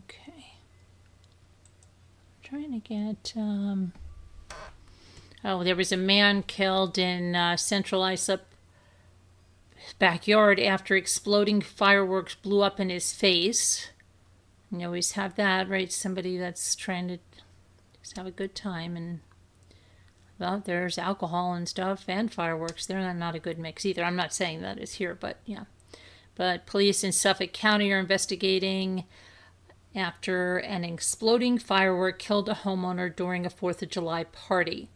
Okay. Trying to get, there was a man killed in Central Islip backyard after exploding fireworks blew up in his face. You always have that, right? Somebody that's trying to just have a good time, and well, there's alcohol and stuff and fireworks. They're not a good mix either. I'm not saying that is here, but yeah. But police in Suffolk County are investigating after an exploding firework killed a homeowner during a 4th of July party.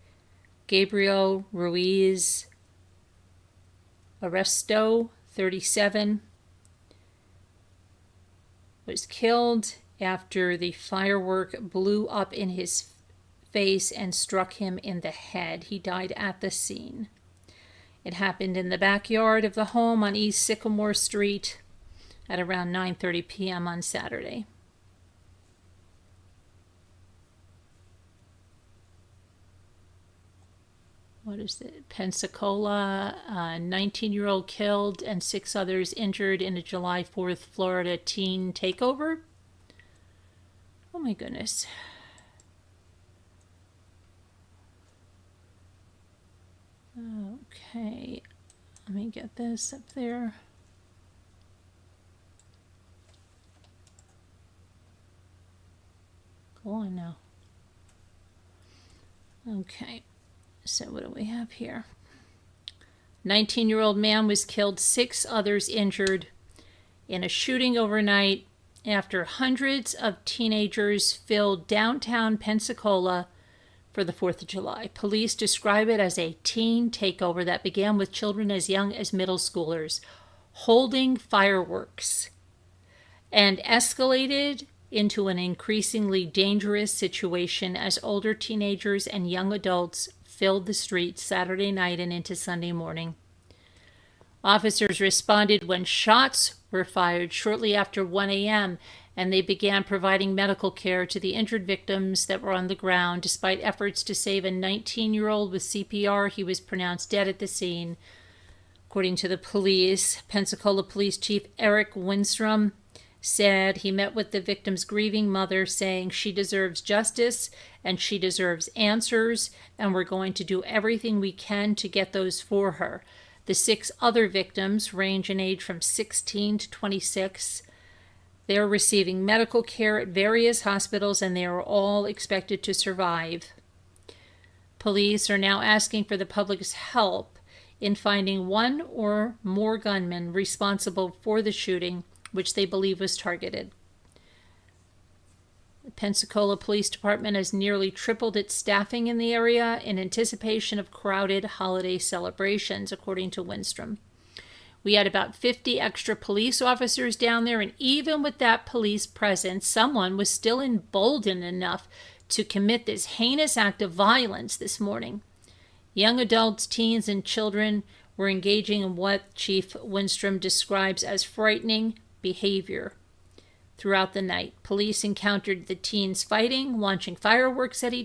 Gabriel Ruiz Arresto, 37, was killed after the firework blew up in his face and struck him in the head. He died at the scene. It happened in the backyard of the home on East Sycamore Street at around 9:30 p.m. on Saturday. What is it? Pensacola, 19-year-old killed and 6 others injured in a July 4th Florida teen takeover. Oh my goodness. Okay, let me get this up there. Go on now. Okay. So what do we have here? 19-year-old man was killed, 6 others injured in a shooting overnight after hundreds of teenagers filled downtown Pensacola for the 4th of July. Police describe it as a teen takeover that began with children as young as middle schoolers holding fireworks and escalated into an increasingly dangerous situation as older teenagers and young adults filled the streets Saturday night and into Sunday morning. Officers responded when shots were fired shortly after 1 a.m., and they began providing medical care to the injured victims that were on the ground. Despite efforts to save a 19-year-old with CPR, he was pronounced dead at the scene. According to the police, Pensacola Police Chief Eric Winstrom said he met with the victim's grieving mother, saying she deserves justice and she deserves answers, and we're going to do everything we can to get those for her. The 6 other victims range in age from 16 to 26. They are receiving medical care at various hospitals, and they are all expected to survive. Police are now asking for the public's help in finding one or more gunmen responsible for the shooting, which they believe was targeted. The Pensacola Police Department has nearly tripled its staffing in the area in anticipation of crowded holiday celebrations, according to Winstrom. We had about 50 extra police officers down there, and even with that police presence, someone was still emboldened enough to commit this heinous act of violence this morning. Young adults, teens, and children were engaging in what Chief Winstrom describes as frightening behavior. Throughout the night, police encountered the teens fighting, launching fireworks at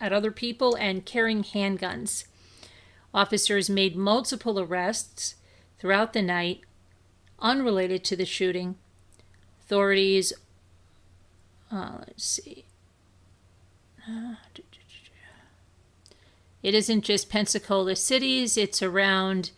other people, and carrying handguns. Officers made multiple arrests throughout the night, unrelated to the shooting. Authorities, it isn't just Pensacola cities, it's around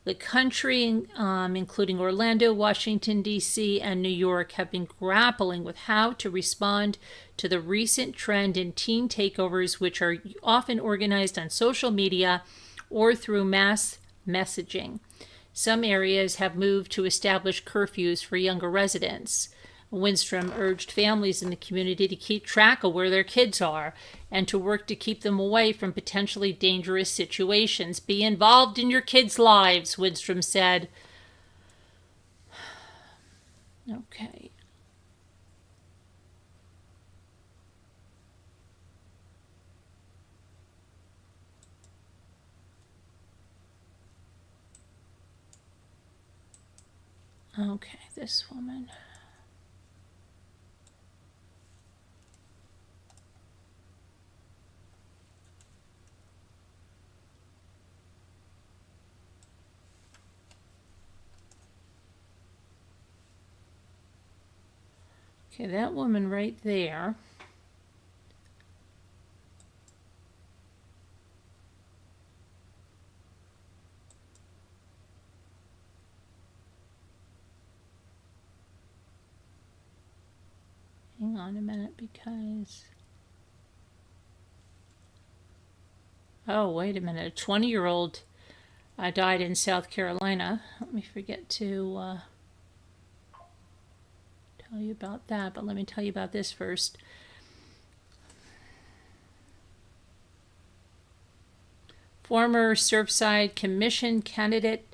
the country, including Orlando, Washington, D.C., and New York, have been grappling with how to respond to the recent trend in teen takeovers, which are often organized on social media or through mass messaging. Some areas have moved to establish curfews for younger residents. Winstrom urged families in the community to keep track of where their kids are and to work to keep them away from potentially dangerous situations. Be involved in your kids' lives, Winstrom said. Okay. Okay, this woman. Okay, that woman right there. Hang on a minute, because... Oh, wait a minute. A 20-year-old died in South Carolina. Let me forget to tell you about that, but let me tell you about this first. Former Surfside Commission candidate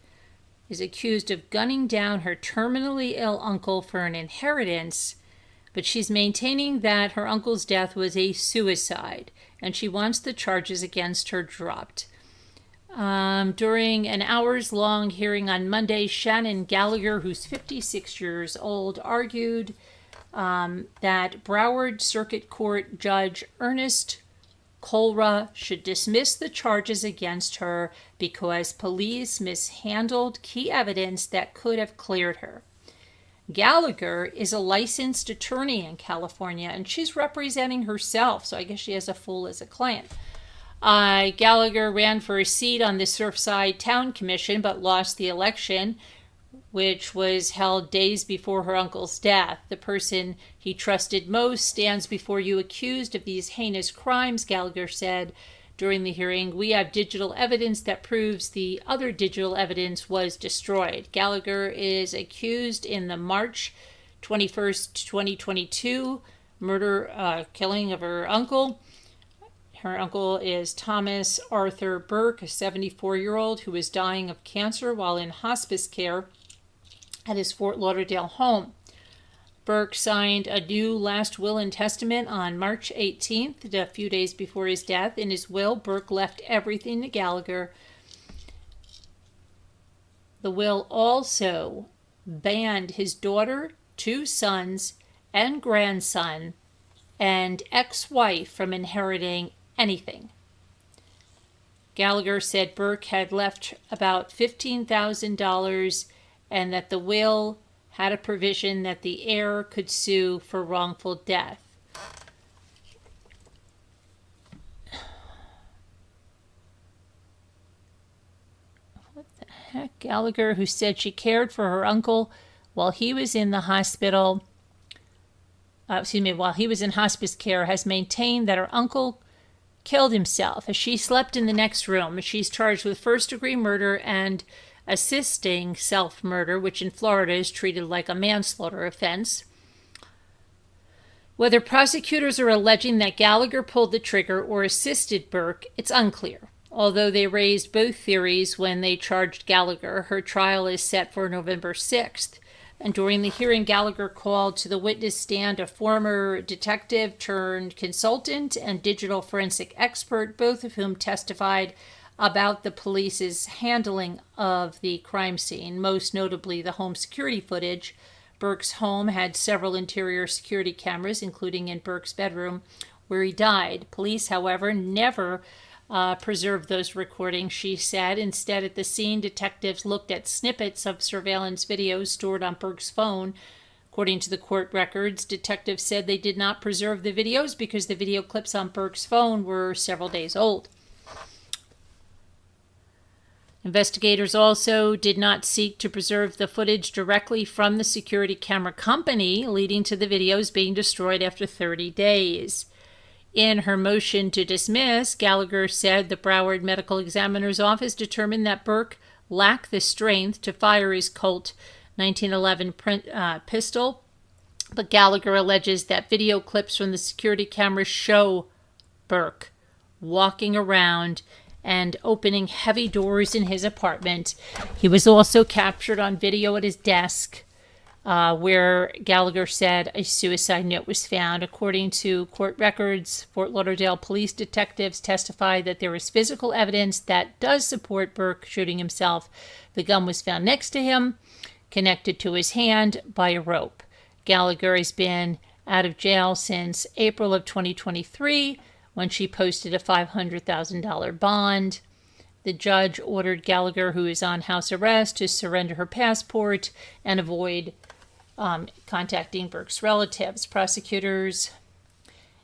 is accused of gunning down her terminally ill uncle for an inheritance, but she's maintaining that her uncle's death was a suicide, and she wants the charges against her dropped. During an hours-long hearing on Monday, Shannon Gallagher, who's 56 years old, argued that Broward Circuit Court Judge Ernest Colra should dismiss the charges against her because police mishandled key evidence that could have cleared her. Gallagher is a licensed attorney in California, and she's representing herself, so I guess she has a fool as a client. Gallagher ran for a seat on the Surfside Town Commission, but lost the election, which was held days before her uncle's death. The person he trusted most stands before you accused of these heinous crimes, Gallagher said during the hearing. We have digital evidence that proves the other digital evidence was destroyed. Gallagher is accused in the March 21st, 2022 killing of her uncle. Her uncle is Thomas Arthur Burke, a 74-year-old who was dying of cancer while in hospice care at his Fort Lauderdale home. Burke signed a new last will and testament on March 18th, a few days before his death. In his will, Burke left everything to Gallagher. The will also banned his daughter, 2 sons, and grandson, and ex-wife from inheriting anything. Gallagher said Burke had left about $15,000 and that the will had a provision that the heir could sue for wrongful death. What the heck? Gallagher, who said she cared for her uncle while he was in the hospital, while he was in hospice care, has maintained that her uncle killed himself as she slept in the next room. She's charged with first-degree murder and assisting self-murder, which in Florida is treated like a manslaughter offense. Whether prosecutors are alleging that Gallagher pulled the trigger or assisted Burke, it's unclear. Although they raised both theories when they charged Gallagher, her trial is set for November 6th. And during the hearing, Gallagher called to the witness stand a former detective turned consultant and digital forensic expert, both of whom testified about the police's handling of the crime scene, most notably the home security footage. Burke's home had several interior security cameras, including in Burke's bedroom, where he died. Police, however, never preserved those recordings, she said. Instead, at the scene, detectives looked at snippets of surveillance videos stored on Burke's phone. According to the court records, detectives said they did not preserve the videos because the video clips on Burke's phone were several days old. Investigators also did not seek to preserve the footage directly from the security camera company, leading to the videos being destroyed after 30 days. In her motion to dismiss, Gallagher said the Broward Medical Examiner's Office determined that Burke lacked the strength to fire his Colt 1911 pistol, but Gallagher alleges that video clips from the security cameras show Burke walking around and opening heavy doors in his apartment. He was also captured on video at his desk, where Gallagher said a suicide note was found. According to court records, Fort Lauderdale police detectives testified that there is physical evidence that does support Burke shooting himself. The gun was found next to him, connected to his hand by a rope. Gallagher has been out of jail since April of 2023, when she posted a $500,000 bond. The judge ordered Gallagher, who is on house arrest, to surrender her passport and avoid contacting Burke's relatives. Prosecutors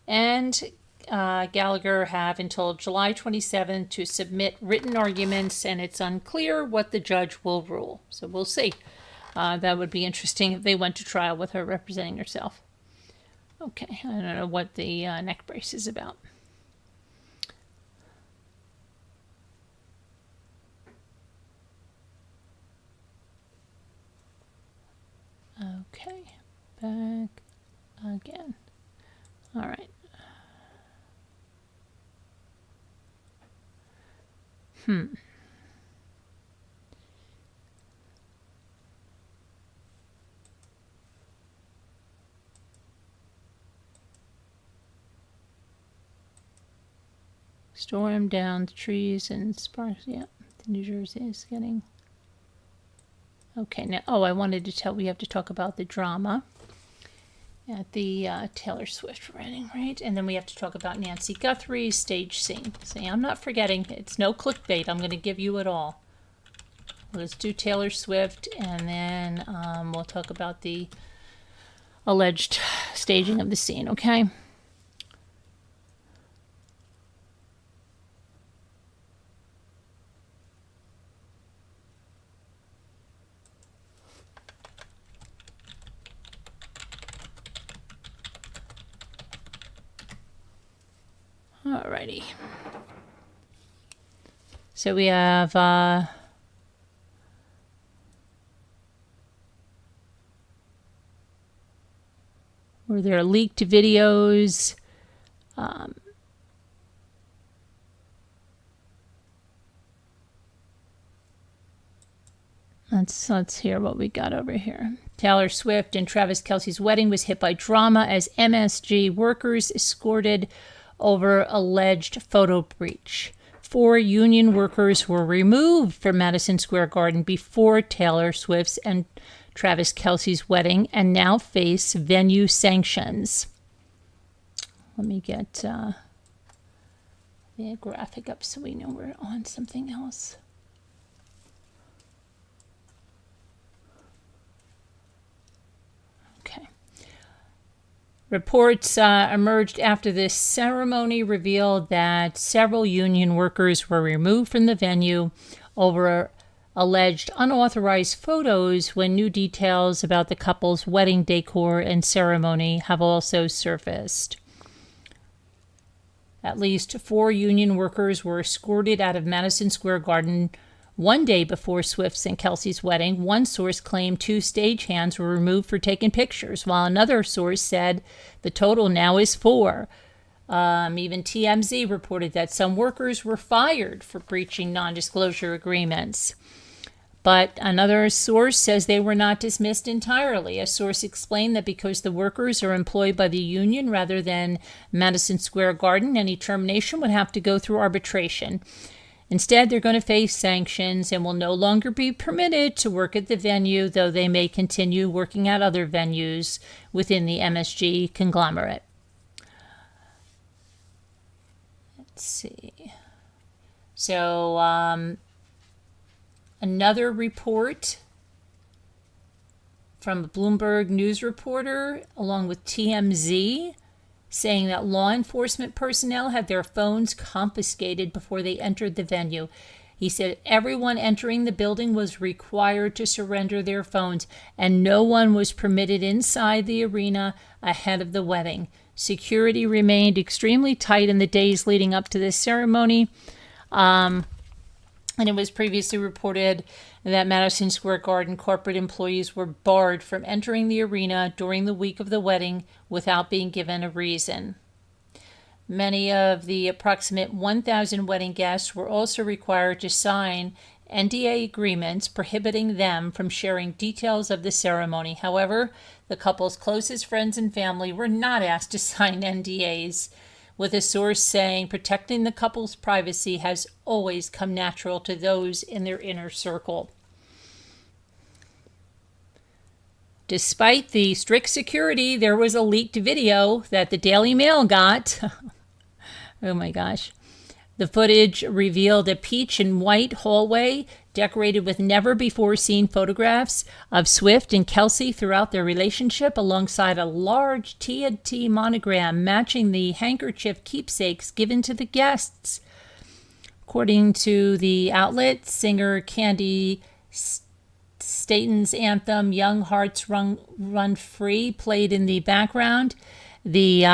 and Gallagher have until July 27 to submit written arguments, and it's unclear what the judge will rule. So we'll see. That would be interesting if they went to trial with her representing herself. Okay, I don't know what the neck brace is about. Okay, back again. All right. Storm down the trees and sparks. Yeah, New Jersey is getting... Okay, now, I wanted to tell, we have to talk about the drama at the Taylor Swift wedding, right? And then we have to talk about Nancy Guthrie's stage scene. See, I'm not forgetting. It's no clickbait. I'm going to give you it all. Let's do Taylor Swift, and then we'll talk about the alleged staging of the scene, okay? Alrighty. So we have were there leaked videos? Let's hear what we got over here. Taylor Swift and Travis Kelce's wedding was hit by drama as MSG workers escorted over alleged photo breach. 4 union workers were removed from Madison Square Garden before Taylor Swift's and Travis Kelce's wedding and now face venue sanctions. Let me get the graphic up so we know we're on something else. Okay. Reports emerged after this ceremony revealed that several union workers were removed from the venue over alleged unauthorized photos when new details about the couple's wedding decor and ceremony have also surfaced. At least 4 union workers were escorted out of Madison Square Garden one day before Swift's and Kelce's wedding. One source claimed 2 stagehands were removed for taking pictures, while another source said the total now is 4. Even TMZ reported that some workers were fired for breaching non-disclosure agreements. But another source says they were not dismissed entirely. A source explained that because the workers are employed by the union rather than Madison Square Garden, any termination would have to go through arbitration. Instead, they're going to face sanctions and will no longer be permitted to work at the venue, though they may continue working at other venues within the MSG conglomerate. Let's see. So, another report from a Bloomberg News reporter, along with TMZ, saying that law enforcement personnel had their phones confiscated before they entered the venue. He said everyone entering the building was required to surrender their phones, and no one was permitted inside the arena ahead of the wedding. Security remained extremely tight in the days leading up to this ceremony. And it was previously reported that Madison Square Garden corporate employees were barred from entering the arena during the week of the wedding without being given a reason. Many of the approximate 1,000 wedding guests were also required to sign NDA agreements prohibiting them from sharing details of the ceremony. However, the couple's closest friends and family were not asked to sign NDAs, with a source saying protecting the couple's privacy has always come natural to those in their inner circle. Despite the strict security, there was a leaked video that the Daily Mail got. Oh my gosh. The footage revealed a peach and white hallway decorated with never-before-seen photographs of Swift and Kelce throughout their relationship, alongside a large TNT monogram matching the handkerchief keepsakes given to the guests. According to the outlet, singer Candy Staten's anthem, Young Hearts Run Free, played in the background. The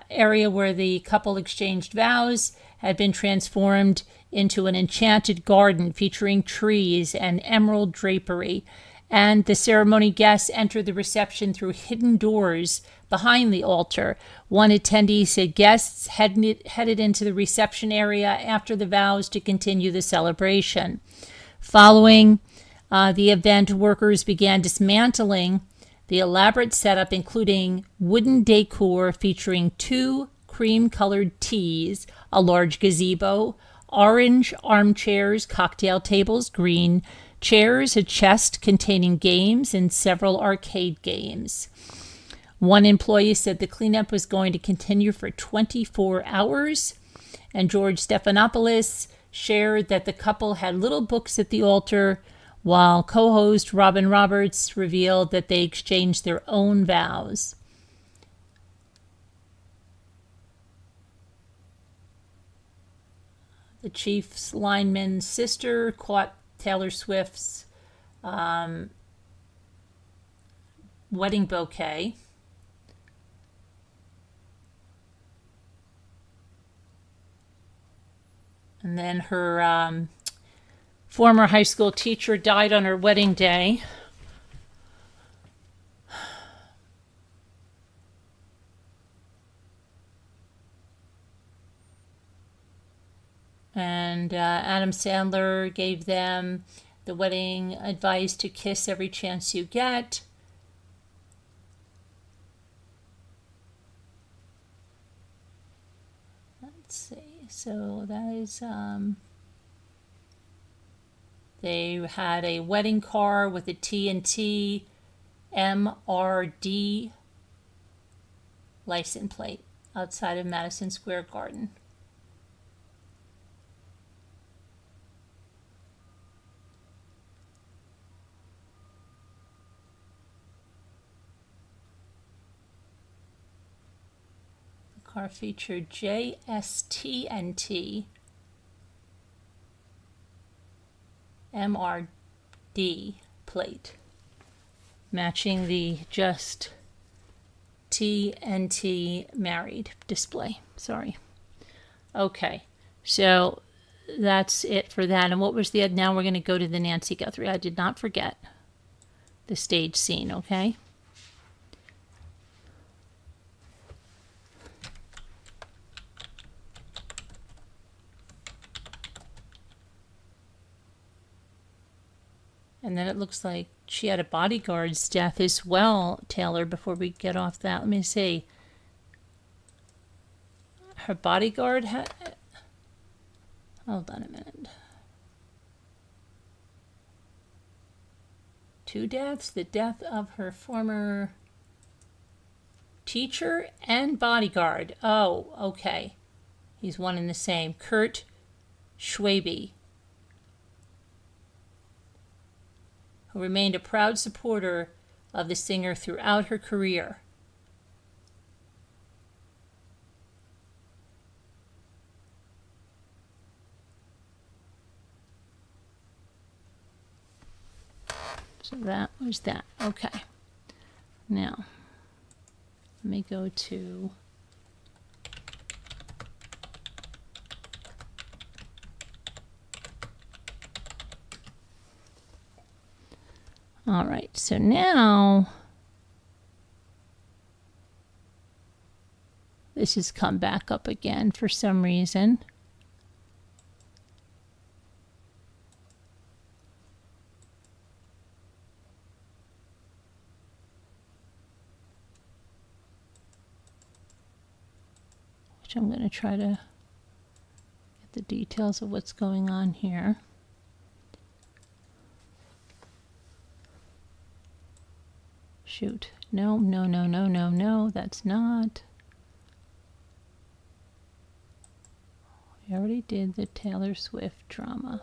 area where the couple exchanged vows had been transformed into an enchanted garden featuring trees and emerald drapery, and the ceremony guests entered the reception through hidden doors behind the altar. One attendee said guests headed into the reception area after the vows to continue the celebration. Following the event, workers began dismantling the elaborate setup, including wooden decor featuring 2 cream-colored teas, a large gazebo, orange armchairs, cocktail tables, green chairs, a chest containing games, and several arcade games. One employee said the cleanup was going to continue for 24 hours, and George Stephanopoulos shared that the couple had little books at the altar, while co-host Robin Roberts revealed that they exchanged their own vows. The Chiefs lineman's sister caught Taylor Swift's wedding bouquet. And then her former high school teacher died on her wedding day. And Adam Sandler gave them The wedding advised to kiss every chance you get. Let's see. So that is they had a wedding car with a TNT MRD license plate outside of Madison Square Garden. The car featured JSTNT MRD plate, matching the just TNT married display. Sorry. Okay, so that's it for that. And what was the, now we're going to go to the Nancy Guthrie. I did not forget the stage scene, okay? And then it looks like she had a bodyguard's death as well, Taylor, before we get off that. Let me see. Her bodyguard had... Hold on a minute. 2 deaths. The death of her former teacher and bodyguard. Oh, okay. He's one and the same. Kurt Schwabe, who remained a proud supporter of the singer throughout her career. So that was that. Okay. Now, let me go to... All right, so now this has come back up again for some reason. Which I'm going to try to get the details of what's going on here. Shoot. No, no, no, no, no, no. That's not. We already did the Taylor Swift drama.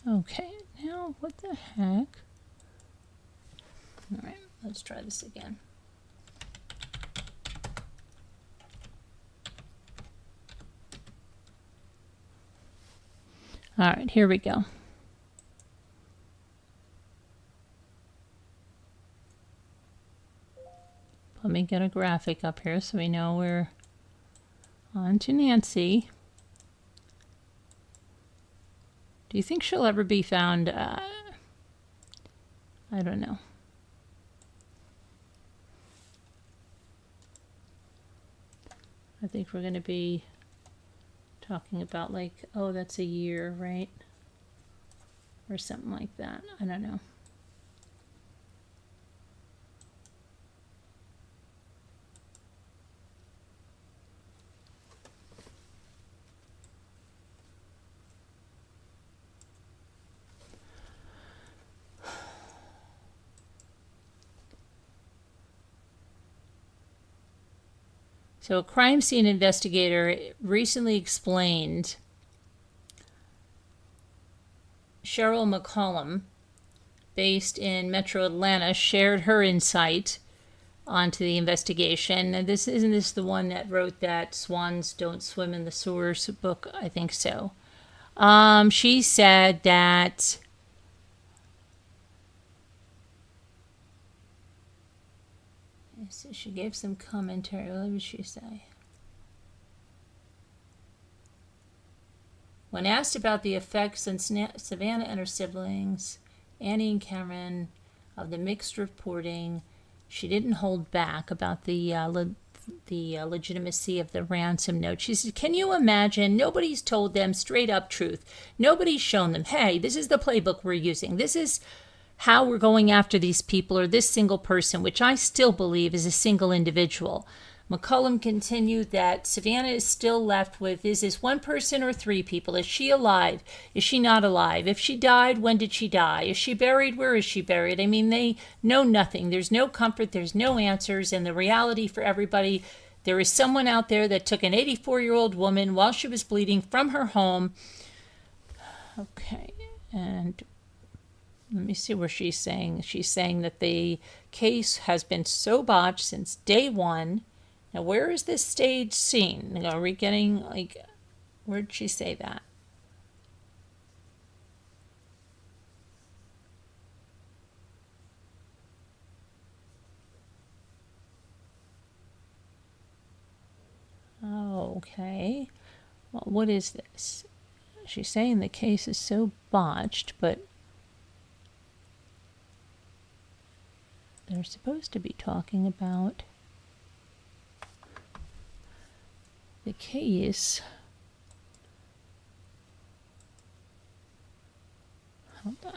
Okay, now what the heck? All right, let's try this again. All right, here we go. Let me get a graphic up here so we know we're on to Nancy. Do you think she'll ever be found? I don't know. I think we're going to be talking about like, oh, that's a year, right? Or something like that. I don't know. So a crime scene investigator recently explained Cheryl McCollum, based in Metro Atlanta, shared her insight onto the investigation. And isn't this the one that wrote that Swans Don't Swim in the Sewers book? I think so. She said that so she gave some commentary. What did she say? When asked about the effects on Savannah and her siblings, Annie and Cameron, of the mixed reporting. She didn't hold back about the legitimacy of the ransom note. She said, can you imagine? Nobody's told them straight up truth. Nobody's shown them, hey, this is the playbook we're using. This is how we're going after these people, or this single person, which I still believe is a single individual. McCullum continued that Savannah is still left with, is this one person or three people? Is she alive? Is she not alive? If she died, when did she die? Is she buried? Where is she buried? I mean, they know nothing. There's no comfort. There's no answers. And the reality for everybody, there is someone out there that took an 84-year-old woman while she was bleeding from her home. Okay, and let me see where she's saying. She's saying that the case has been so botched since day one. Now, where is this stage scene? Are we getting, where did she say that? Oh, okay. Well, what is this? She's saying the case is so botched, but they're supposed to be talking about the case. Hold on.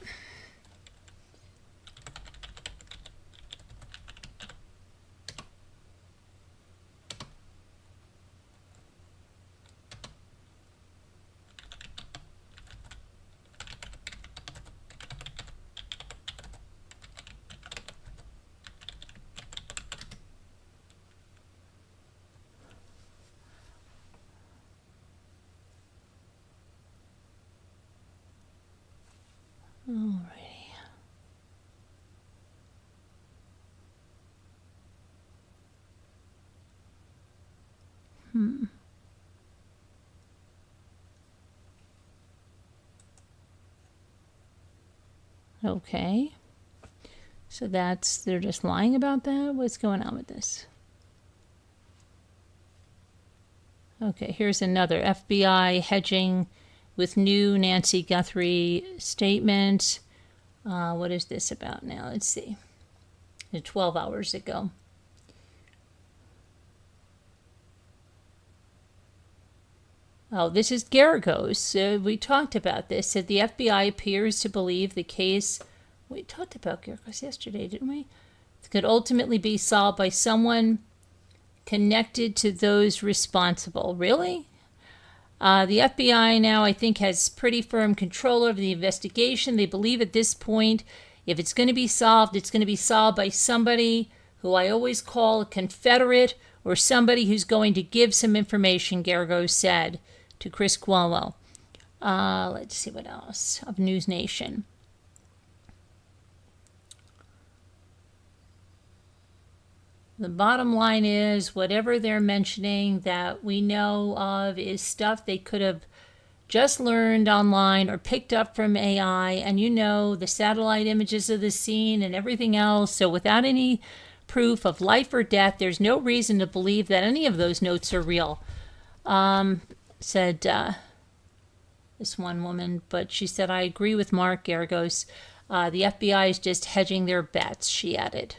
Alrighty. Okay. So they're just lying about that? What's going on with this? Okay, here's another FBI hedging with new Nancy Guthrie statement. What is this about now? Let's see. 12 hours ago. Oh, this is Garagos. We talked about this. Said the FBI appears to believe the case. We talked about Garagos yesterday, didn't we? It could ultimately be solved by someone connected to those responsible. Really? The FBI now, I think, has pretty firm control over the investigation. They believe at this point, if it's going to be solved, it's going to be solved by somebody who I always call a Confederate, or somebody who's going to give some information, Garagos said to Chris Cuomo. Let's see what else of News Nation. The bottom line is, whatever they're mentioning that we know of is stuff they could have just learned online or picked up from AI, and the satellite images of the scene and everything else. So without any proof of life or death, there's no reason to believe that any of those notes are real, said this one woman. But she said, I agree with Mark Garagos. The FBI is just hedging their bets, she added.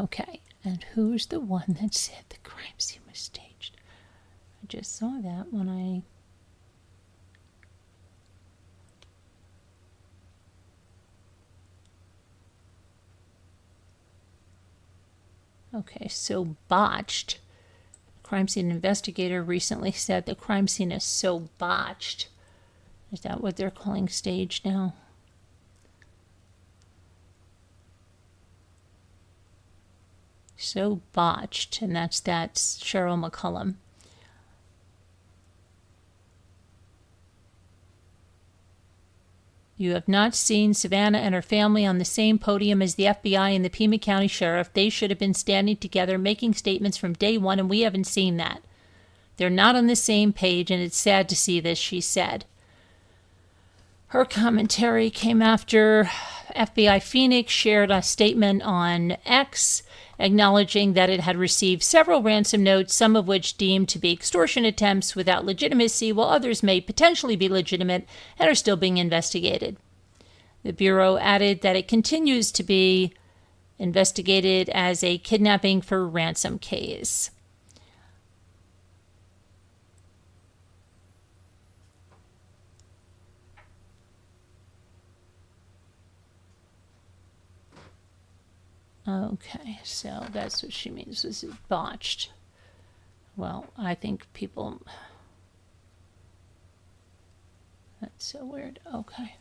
Okay. And who's the one that said the crime scene was staged? I just saw that when I... Okay, so botched. Crime scene investigator recently said the crime scene is so botched. Is that what they're calling staged now? So botched, and that's Cheryl McCullum. You have not seen Savannah and her family on the same podium as the FBI and the Pima County Sheriff. They should have been standing together making statements from day one, and we haven't seen that. They're not on the same page, and it's sad to see this, she said. Her commentary came after FBI Phoenix shared a statement on X acknowledging that it had received several ransom notes, some of which deemed to be extortion attempts without legitimacy, while others may potentially be legitimate and are still being investigated. The Bureau added that it continues to be investigated as a kidnapping for ransom case. Okay, so that's what she means. Was it botched? Well, I think people... That's so weird. Okay.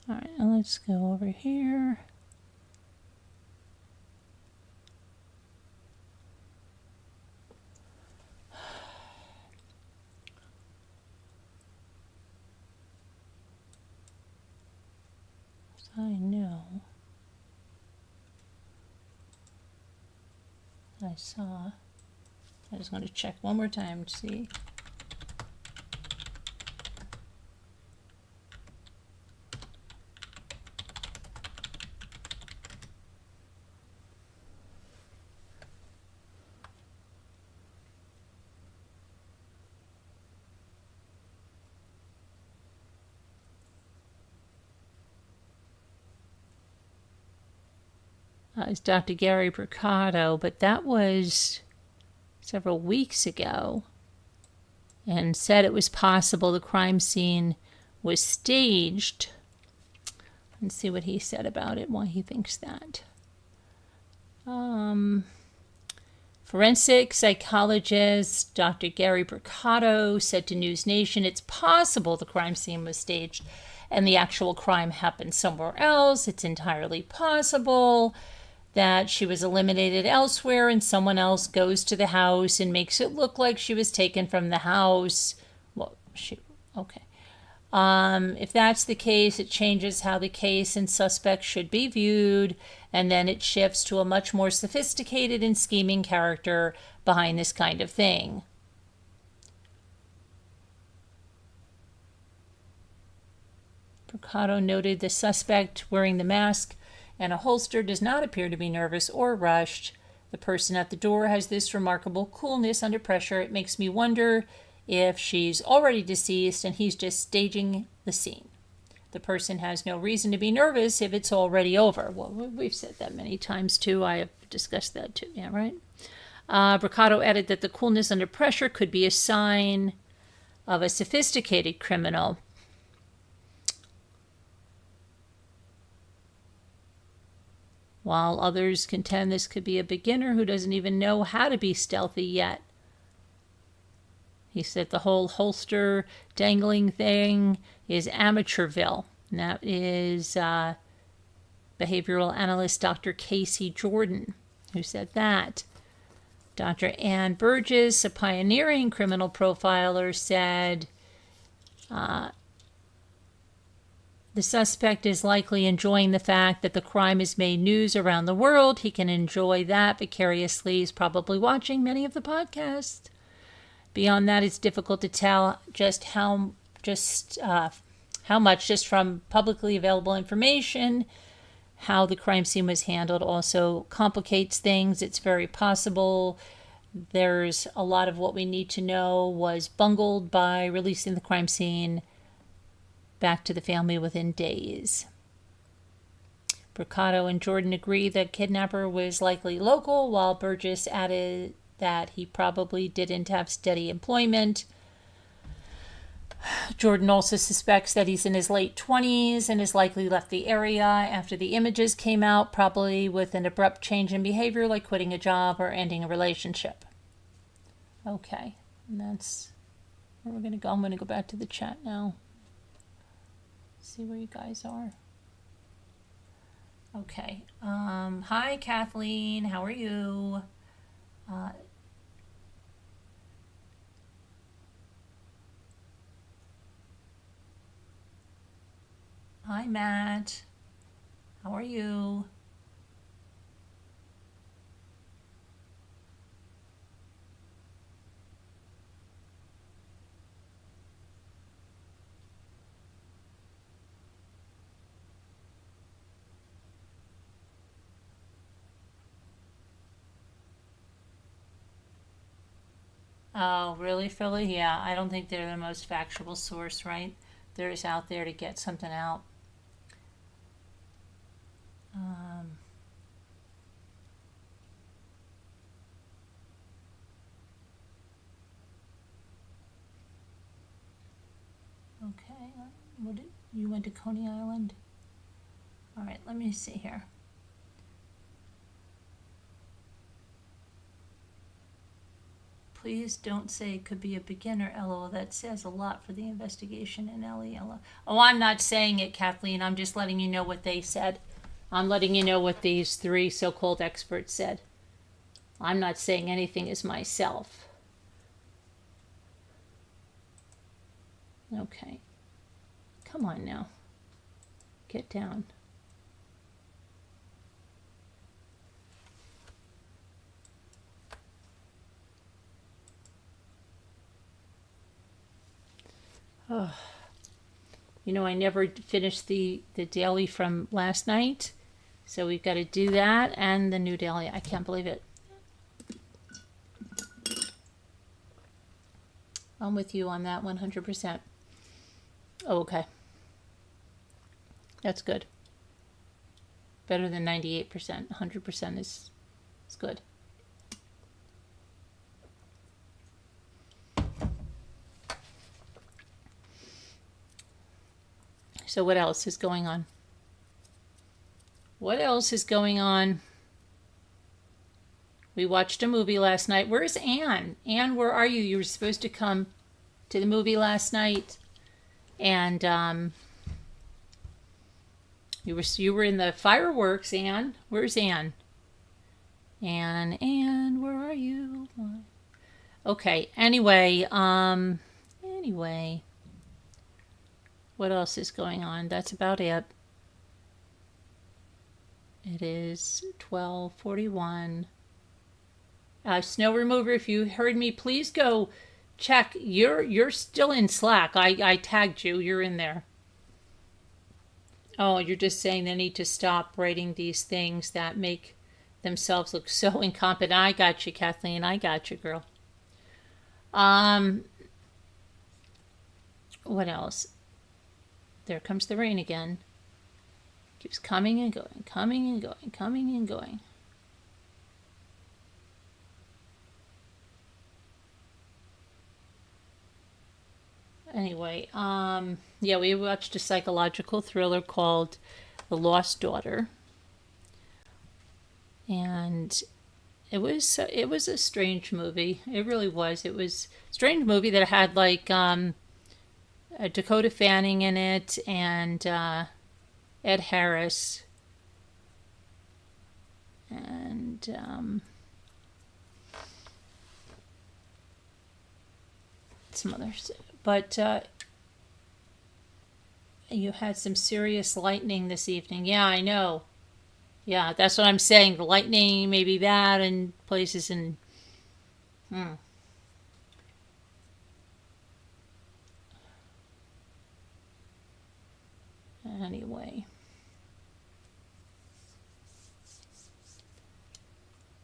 All right, now let's go over here. I know. I saw. I just want to check one more time to see. It's Dr. Gary Bricado, but that was several weeks ago, and said it was possible the crime scene was staged. Let's see what he said about it, why he thinks that. Forensic psychologist Dr. Gary Bricado said to News Nation it's possible the crime scene was staged and the actual crime happened somewhere else. It's entirely possible that she was eliminated elsewhere and someone else goes to the house and makes it look like she was taken from the house. Well, okay. If that's the case, it changes how the case and suspect should be viewed, and then it shifts to a much more sophisticated and scheming character behind this kind of thing. Bricado noted the suspect wearing the mask and a holster does not appear to be nervous or rushed. The person at the door has this remarkable coolness under pressure. It makes me wonder if she's already deceased and he's just staging the scene. The person has no reason to be nervous if it's already over. Well, we've said that many times too. I have discussed that too. Yeah, right? Bricado added that the coolness under pressure could be a sign of a sophisticated criminal. While others contend this could be a beginner who doesn't even know how to be stealthy yet. He said the whole holster dangling thing is Amateurville. And that is behavioral analyst Dr. Casey Jordan who said that. Dr. Ann Burgess, a pioneering criminal profiler, said the suspect is likely enjoying the fact that the crime has made news around the world. He can enjoy that vicariously. He's probably watching many of the podcasts. Beyond that, it's difficult to tell how much just from publicly available information. How the crime scene was handled also complicates things. It's very possible there's a lot of what we need to know was bungled by releasing the crime scene back to the family within days. Bricado and Jordan agree that kidnapper was likely local, while Burgess added that he probably didn't have steady employment. Jordan also suspects that he's in his late 20s and has likely left the area after the images came out, probably with an abrupt change in behavior like quitting a job or ending a relationship. Okay, and that's where we're going to go. I'm going to go back to the chat now. See where you guys are. Okay. Hi, Kathleen. How are you? Hi, Matt. How are you? Oh, really, Philly? Yeah, I don't think they're the most factual source, right? They're just out there to get something out. Um, okay, you went to Coney Island? All right, let me see here. Please don't say it could be a beginner, LOL. That says a lot for the investigation in LEL. Oh, I'm not saying it, Kathleen. I'm just letting you know what they said. I'm letting you know what these three so-called experts said. I'm not saying anything as myself. Okay. Come on now. Get down. Oh. You know, I never finished the daily from last night. So we've got to do that and the new daily. I can't believe it. I'm with you on that 100%. Oh, okay. That's good. Better than 98%. 100% is good. So what else is going on? What else is going on? We watched a movie last night. Where's Anne? Anne, where are you? You were supposed to come to the movie last night. And you were in the fireworks, Anne. Where's Anne? Anne, where are you? Okay, anyway, what else is going on? That's about it. It is 12:41. Snow remover, if you heard me, please go check. You're still in Slack. I tagged you. You're in there. Oh, you're just saying they need to stop writing these things that make themselves look so incompetent. I got you, Kathleen. I got you, girl. What else? There comes the rain again. Keeps coming and going, coming and going, coming and going. Anyway, yeah, we watched a psychological thriller called The Lost Daughter. And it was a strange movie. It really was. It was a strange movie that had like Dakota Fanning in it and Ed Harris and some others. But you had some serious lightning this evening. Yeah, I know. Yeah, that's what I'm saying. The lightning may be bad in places and Anyway.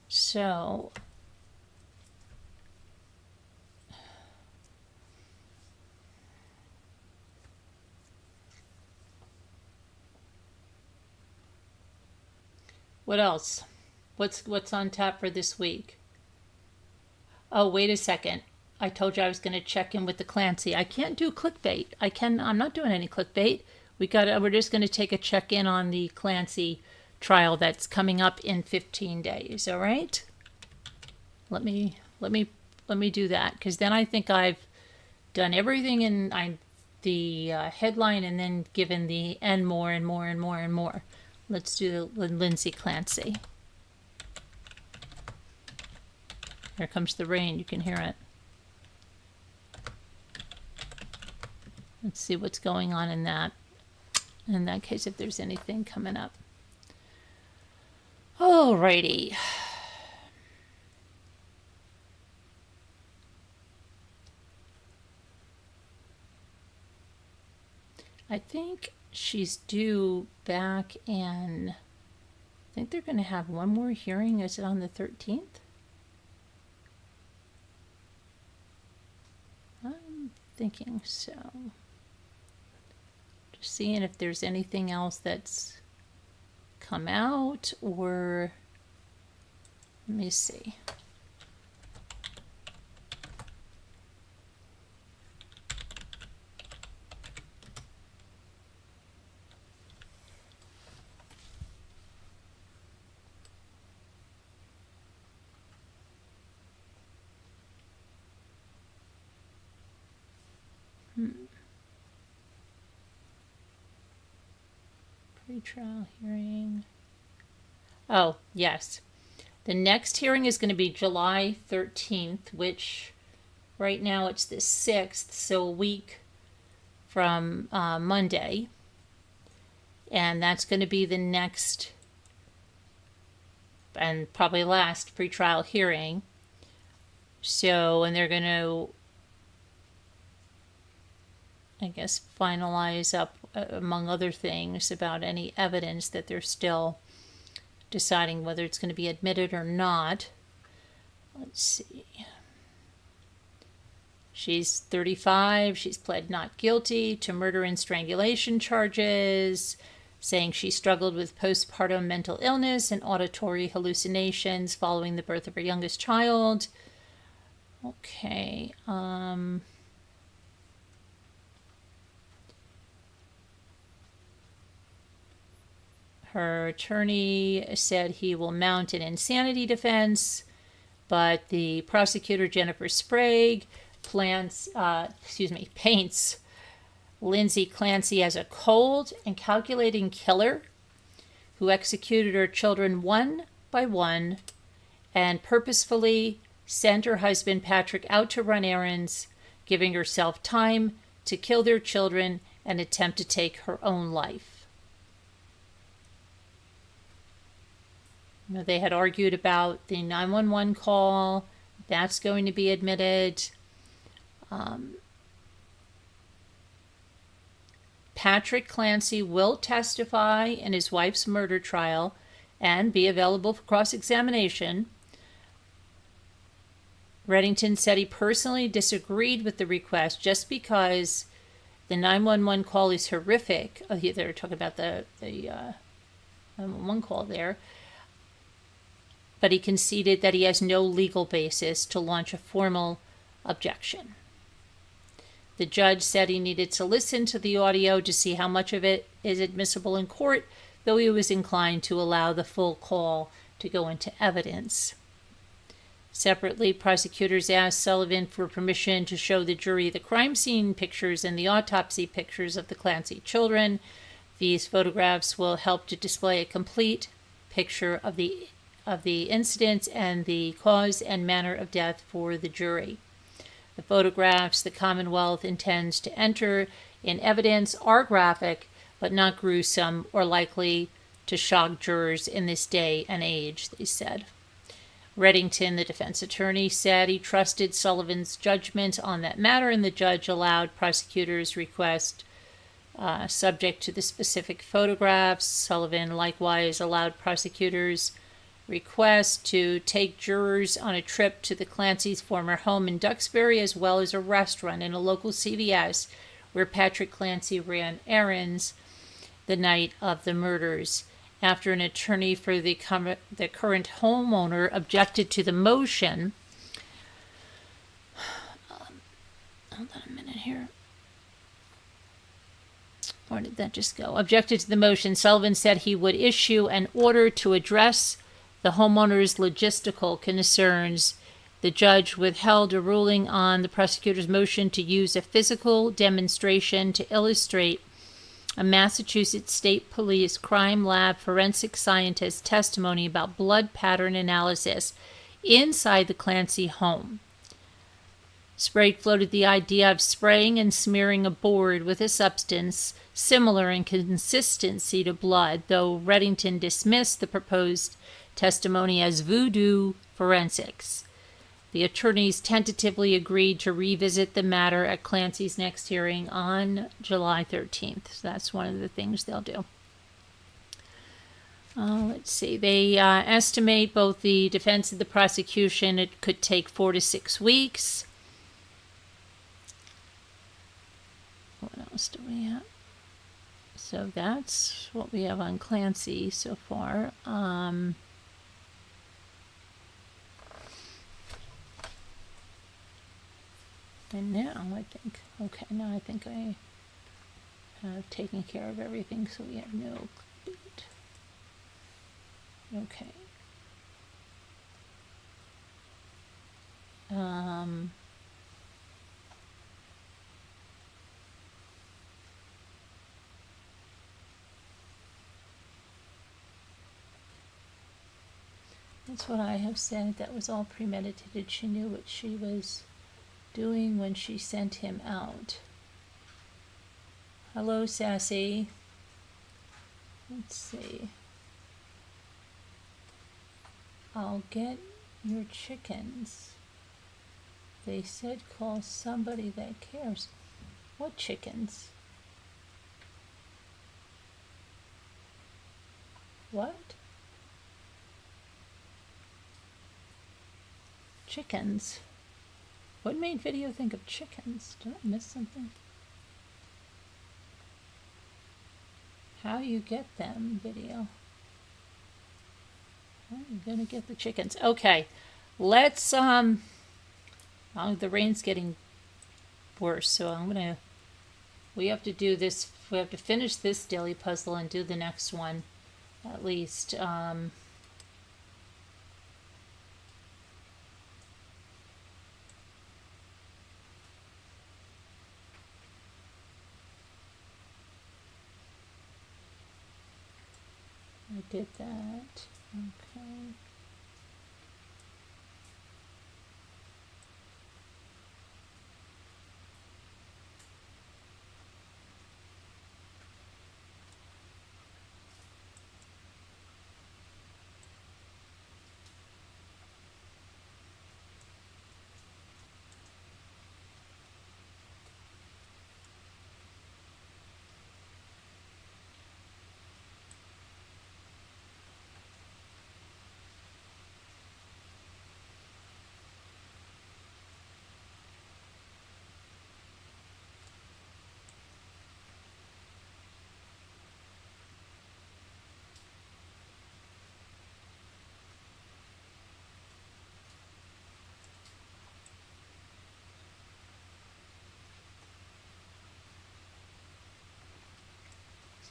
So what else? What's on tap for this week? Oh, wait a second. I told you I was going to check in with the Clancy. I can't do clickbait. I'm not doing any clickbait. We're just going to take a check in on the Clancy trial that's coming up in 15 days, all right? Let me do that, because then I think I've done everything in the headline and then given the and more and more and more and more. Let's do the Lindsay Clancy. Here comes the rain. You can hear it. Let's see what's going on in that. In that case, if there's anything coming up. Alrighty. I think she's due back in, I think they're going to have one more hearing. Is it on the 13th? thinking so. Just seeing if there's anything else that's come out, or let me see. Pre-trial hearing. Oh, yes. The next hearing is going to be July 13th, which right now it's the 6th, so a week from Monday. And that's going to be the next and probably last pretrial hearing. So, and they're going to, I guess, finalize up, among other things, about any evidence that they're still deciding whether it's going to be admitted or not. Let's see. She's 35. She's pled not guilty to murder and strangulation charges, saying she struggled with postpartum mental illness and auditory hallucinations following the birth of her youngest child. Okay. Her attorney said he will mount an insanity defense, but the prosecutor, Jennifer Sprague, paints Lindsay Clancy as a cold and calculating killer who executed her children one by one and purposefully sent her husband Patrick out to run errands, giving herself time to kill their children and attempt to take her own life. You know, they had argued about the 911 call. That's going to be admitted. Patrick Clancy will testify in his wife's murder trial and be available for cross-examination. Reddington said he personally disagreed with the request just because the 911 call is horrific. Oh, they're talking about the 911 call there. But he conceded that he has no legal basis to launch a formal objection. The judge said he needed to listen to the audio to see how much of it is admissible in court, though he was inclined to allow the full call to go into evidence. Separately, prosecutors asked Sullivan for permission to show the jury the crime scene pictures and the autopsy pictures of the Clancy children. These photographs will help to display a complete picture of the incident and the cause and manner of death for the jury. The photographs the Commonwealth intends to enter in evidence are graphic, but not gruesome or likely to shock jurors in this day and age, they said. Reddington, the defense attorney, said he trusted Sullivan's judgment on that matter, and the judge allowed prosecutors' request subject to the specific photographs. Sullivan likewise allowed prosecutors' request to take jurors on a trip to the Clancy's former home in Duxbury, as well as a restaurant in a local CVS where Patrick Clancy ran errands the night of the murders. After an attorney for the current homeowner objected to the motion, hold on a minute here. Or did that just go? Objected to the motion, Sullivan said he would issue an order to address the homeowner's logistical concerns. The judge withheld a ruling on the prosecutor's motion to use a physical demonstration to illustrate a Massachusetts State Police crime lab forensic scientist testimony about blood pattern analysis inside the Clancy home. Sprague floated the idea of spraying and smearing a board with a substance similar in consistency to blood, though Reddington dismissed the proposed testimony as voodoo forensics. The attorneys tentatively agreed to revisit the matter at Clancy's next hearing on July 13th. So that's one of the things they'll do. Let's see. They estimate, both the defense and the prosecution, it could take 4 to 6 weeks. What else do we have? So that's what we have on Clancy so far. And now I think, okay, now I think I have taken care of everything, so we have no complete. Okay. That's what I have said. That was all premeditated. She knew what she was doing when she sent him out. Hello, Sassy. Let's see. I'll get your chickens. They said call somebody that cares. What chickens? What? Chickens. What made video think of chickens? Did I miss something? How you get them, video? How are you gonna get the chickens? Okay, let's oh, the rain's getting worse, so we have to do this. We have to finish this daily puzzle and do the next one, at least. I did that. Okay.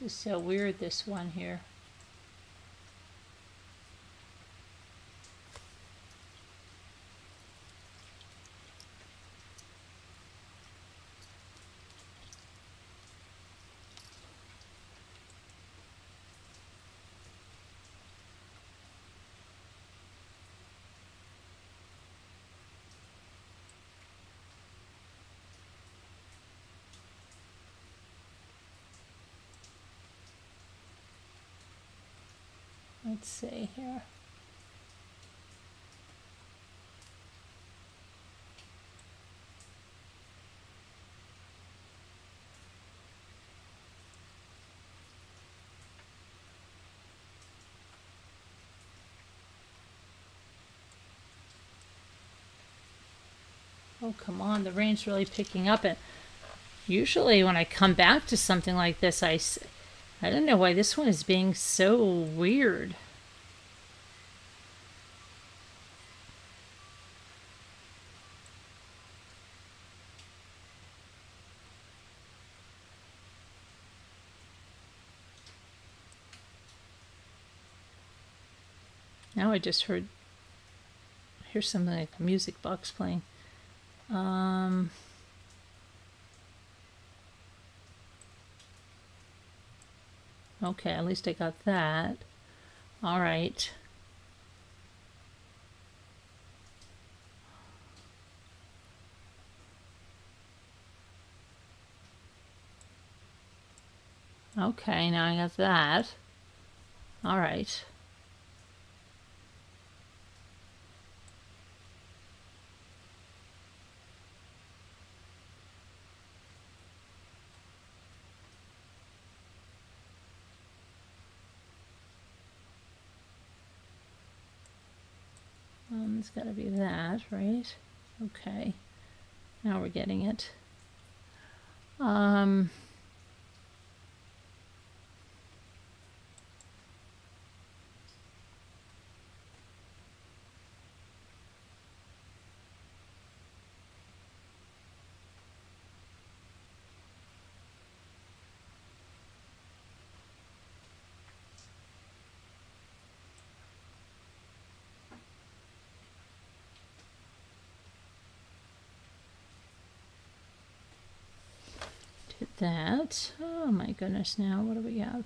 This is so weird, this one here. Let's see here. Oh, come on, the rain's really picking up. And usually when I come back to something like this, I don't know why this one is being so weird. Now I just hear something like a music box playing. Okay, at least I got that. All right. Okay, now I got that. All right. It's got to be that, right? Okay. Now we're getting it. Um, did that. Oh my goodness, now what do we have?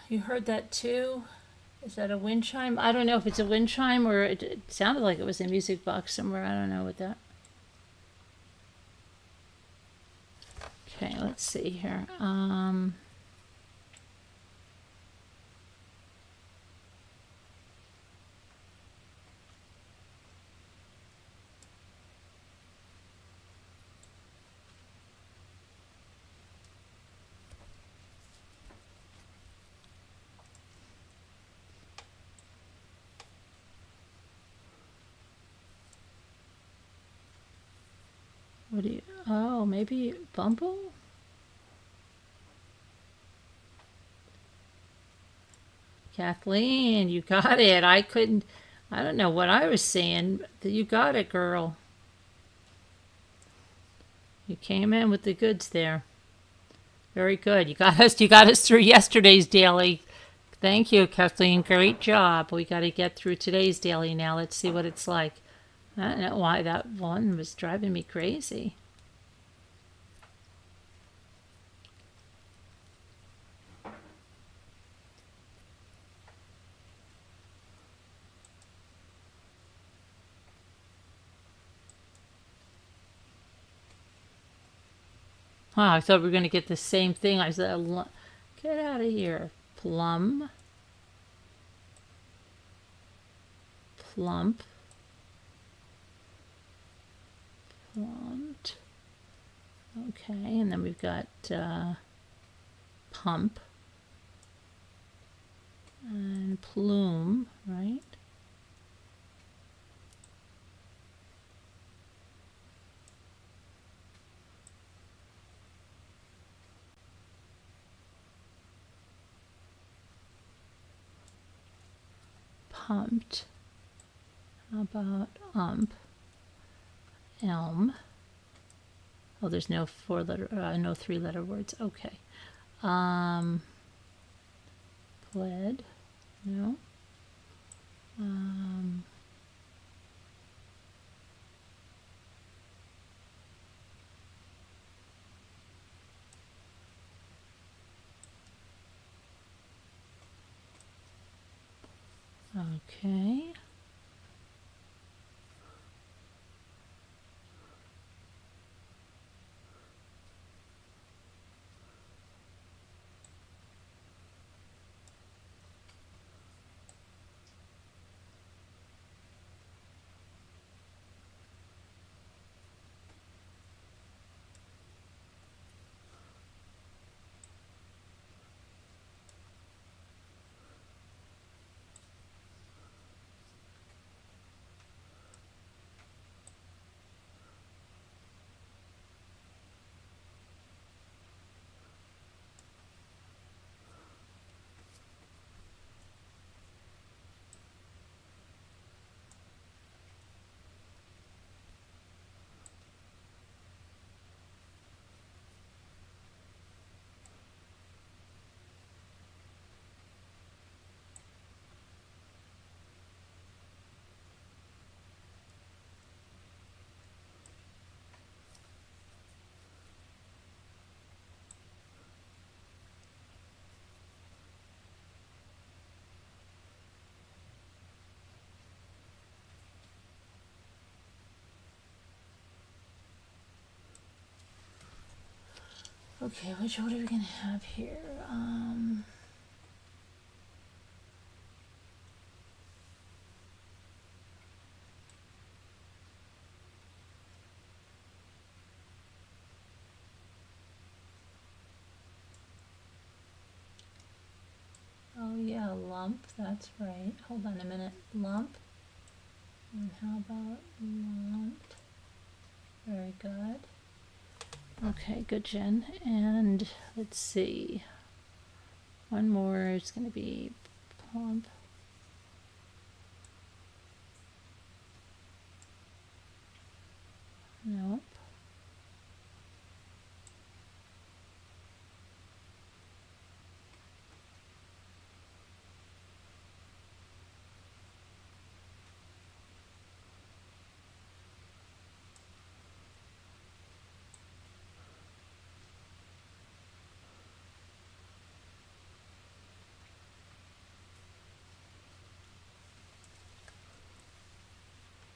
You heard that too? Is that a wind chime? I don't know if it's a wind chime or it sounded like it was a music box somewhere. I don't know what that. Okay, let's see here. What do you? Oh, maybe Bumble? Kathleen, you got it. I couldn't. I don't know what I was saying. You got it, girl. You came in with the goods there. Very good. You got us. You got us through yesterday's daily. Thank you, Kathleen. Great job. We got to get through today's daily now. Let's see what it's like. I don't know why that one was driving me crazy. Wow, I thought we were going to get the same thing. I said, get out of here. Plum. Plump. Plumped. Okay, and then we've got pump. And plume, right? Pumped. How about elm? Oh, there's no no three-letter words. Okay. Pled. No. Okay. Okay, which order are we gonna have here? Oh yeah, lump, that's right. Hold on a minute. Lump. And how about lumped? Very good. Okay, good, Jen. And let's see. One more is going to be plump. Nope.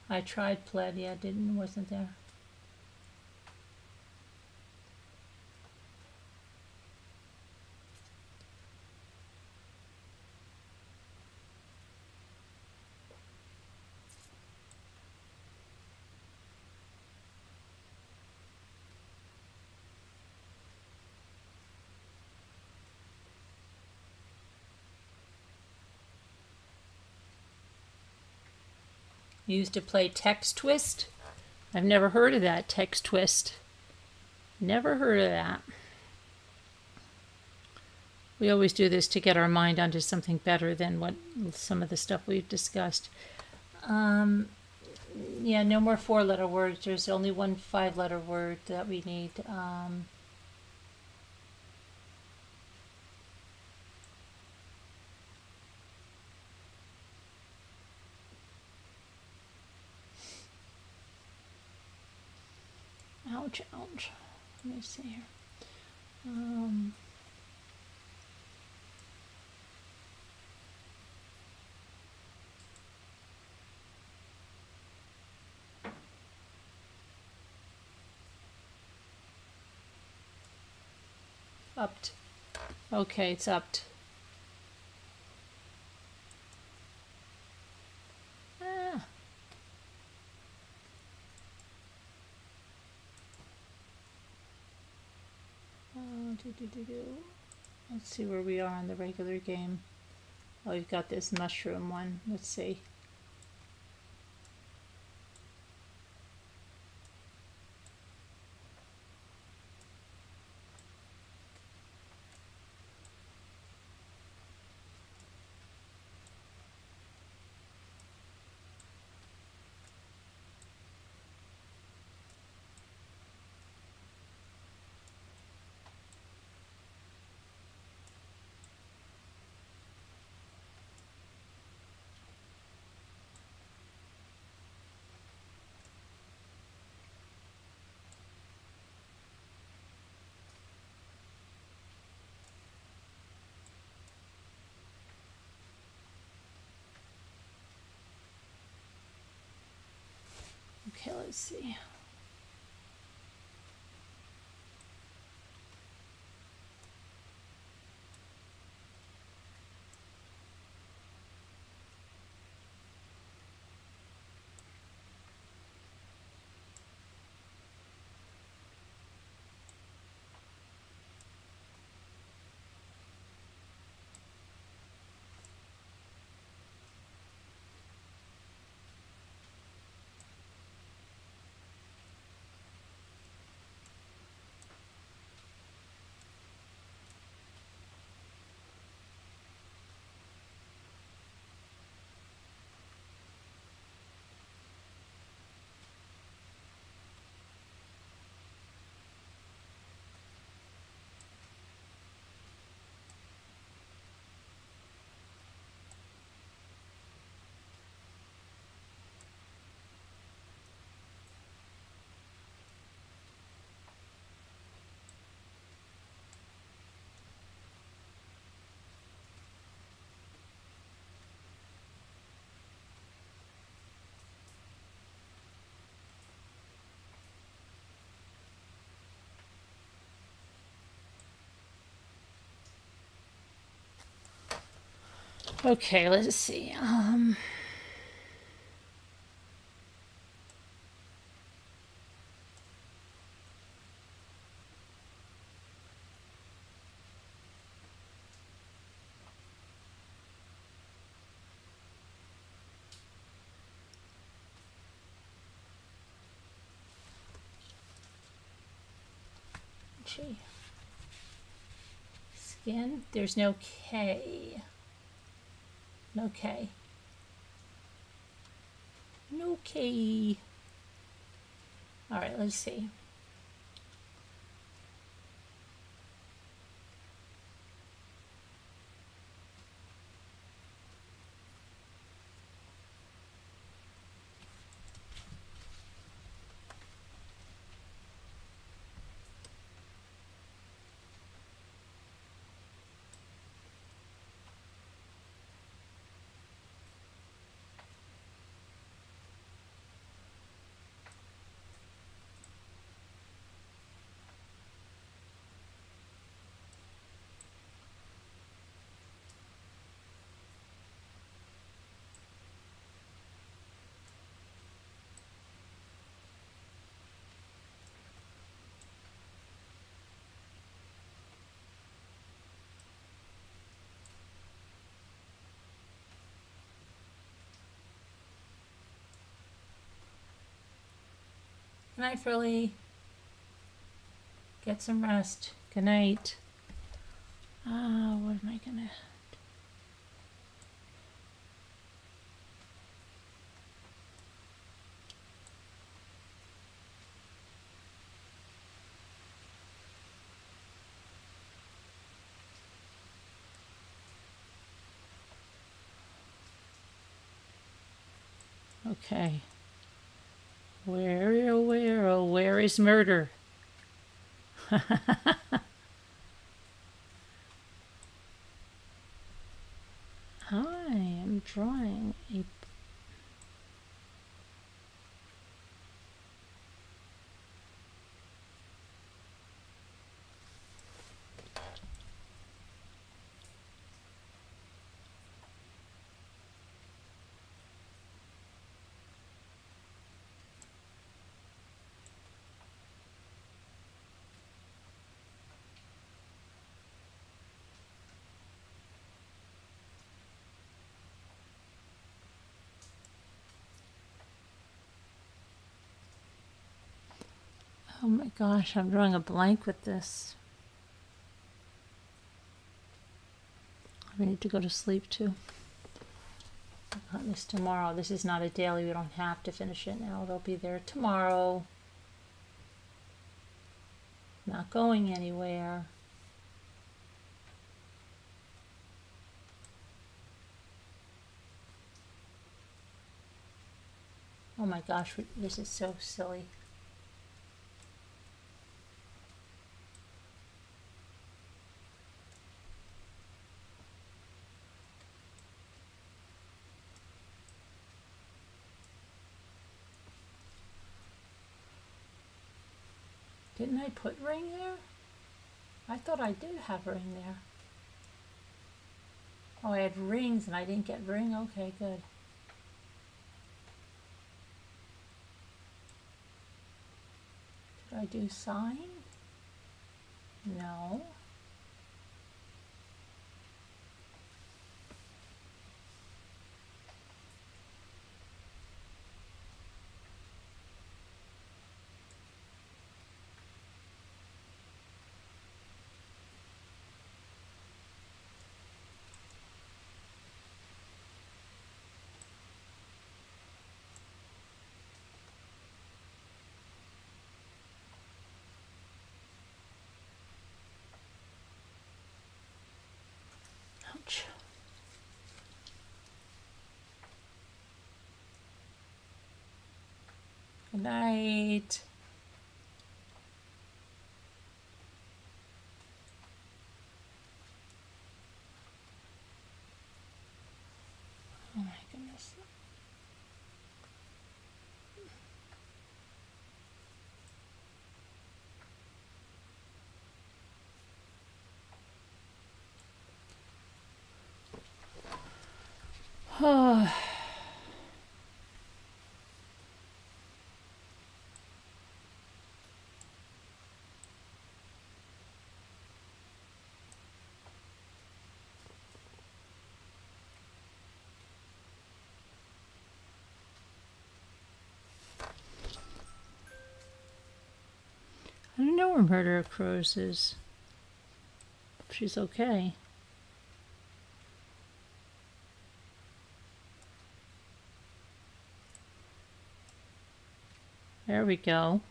I tried pled, yeah, wasn't there. Used to play text twist. I've never heard of that, text twist. Never heard of that. We always do this to get our mind onto something better than what some of the stuff we've discussed. Yeah, no more 4-letter words. There's only one 5-letter word that we need. Ouch, ouch. Let me see here. Upped. Okay, it's upped. Ah. Let's see where we are on the regular game. Oh, you've got this mushroom one. Let's see. Okay, let's see. Okay, let's see. Gee. Skin. There's no K. No K. No K. All right, let's see. Good night, Frilly. Get some rest. Good night. What am I gonna... Okay. Where is murder? I am drawing a... Oh my gosh, I'm drawing a blank with this. I need to go to sleep too. I'll cut this tomorrow. This is not a daily. We don't have to finish it now. They'll be there tomorrow. Not going anywhere. Oh my gosh, this is so silly. Didn't I put ring there? I thought I did have ring there. Oh, I had rings and I didn't get ring? Okay, good. Did I do sign? No. Ouch. Good night. Oh my goodness. where Murder of Crows is. She's okay. There we go.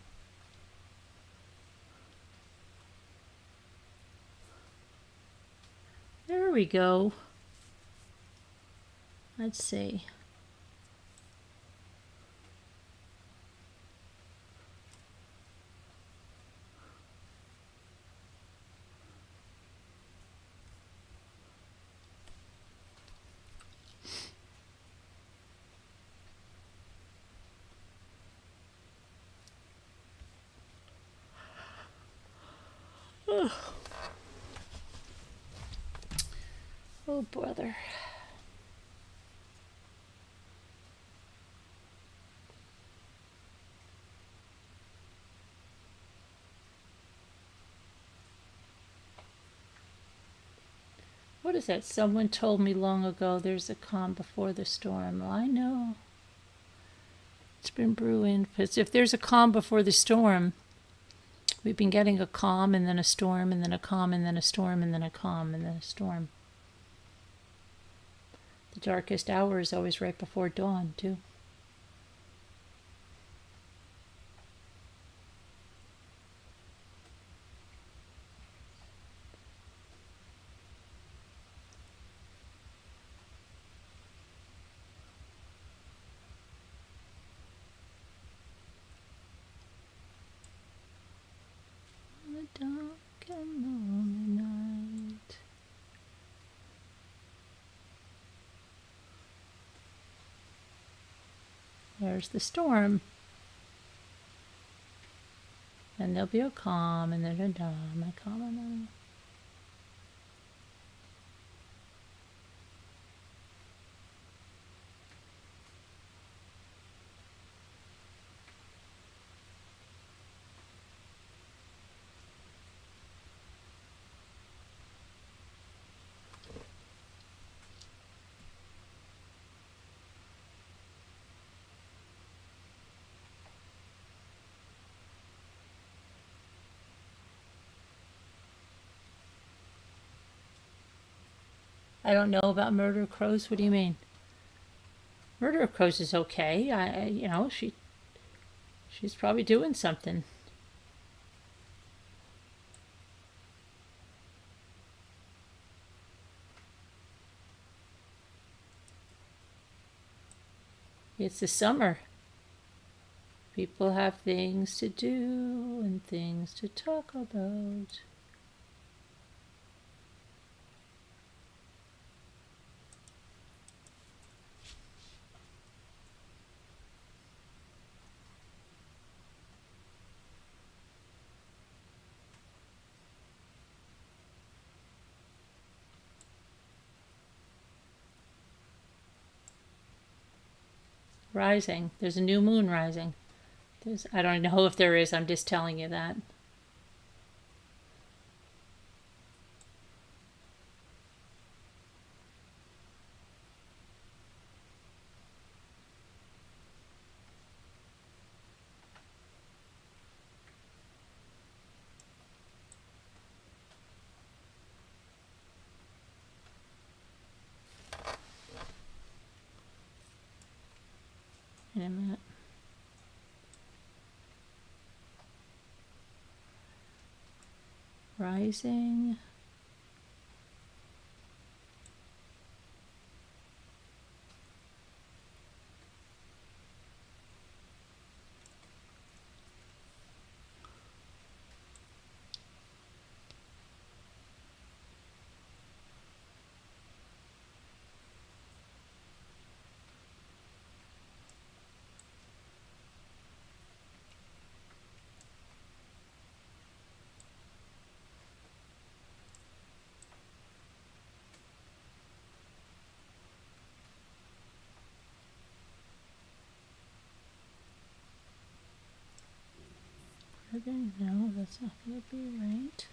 There we go. Let's see. Oh, brother. What is that? Someone told me long ago there's a calm before the storm. Well, I know. It's been brewing. Because if there's a calm before the storm, we've been getting a calm and then a storm and then a calm and then a storm and then a calm and then a storm. The darkest hour is always right before dawn, too. The dark and lonely night. There's the storm. Then there'll be a calm, and then a calm, a calm, and I don't know about Murder of Crows. What do you mean? Murder of Crows is okay. She's probably doing something. It's the summer. People have things to do and things to talk about. Rising. There's a new moon rising. I don't know if there is. I'm just telling you that. Wait a minute. Rising. No, that's not going to be right.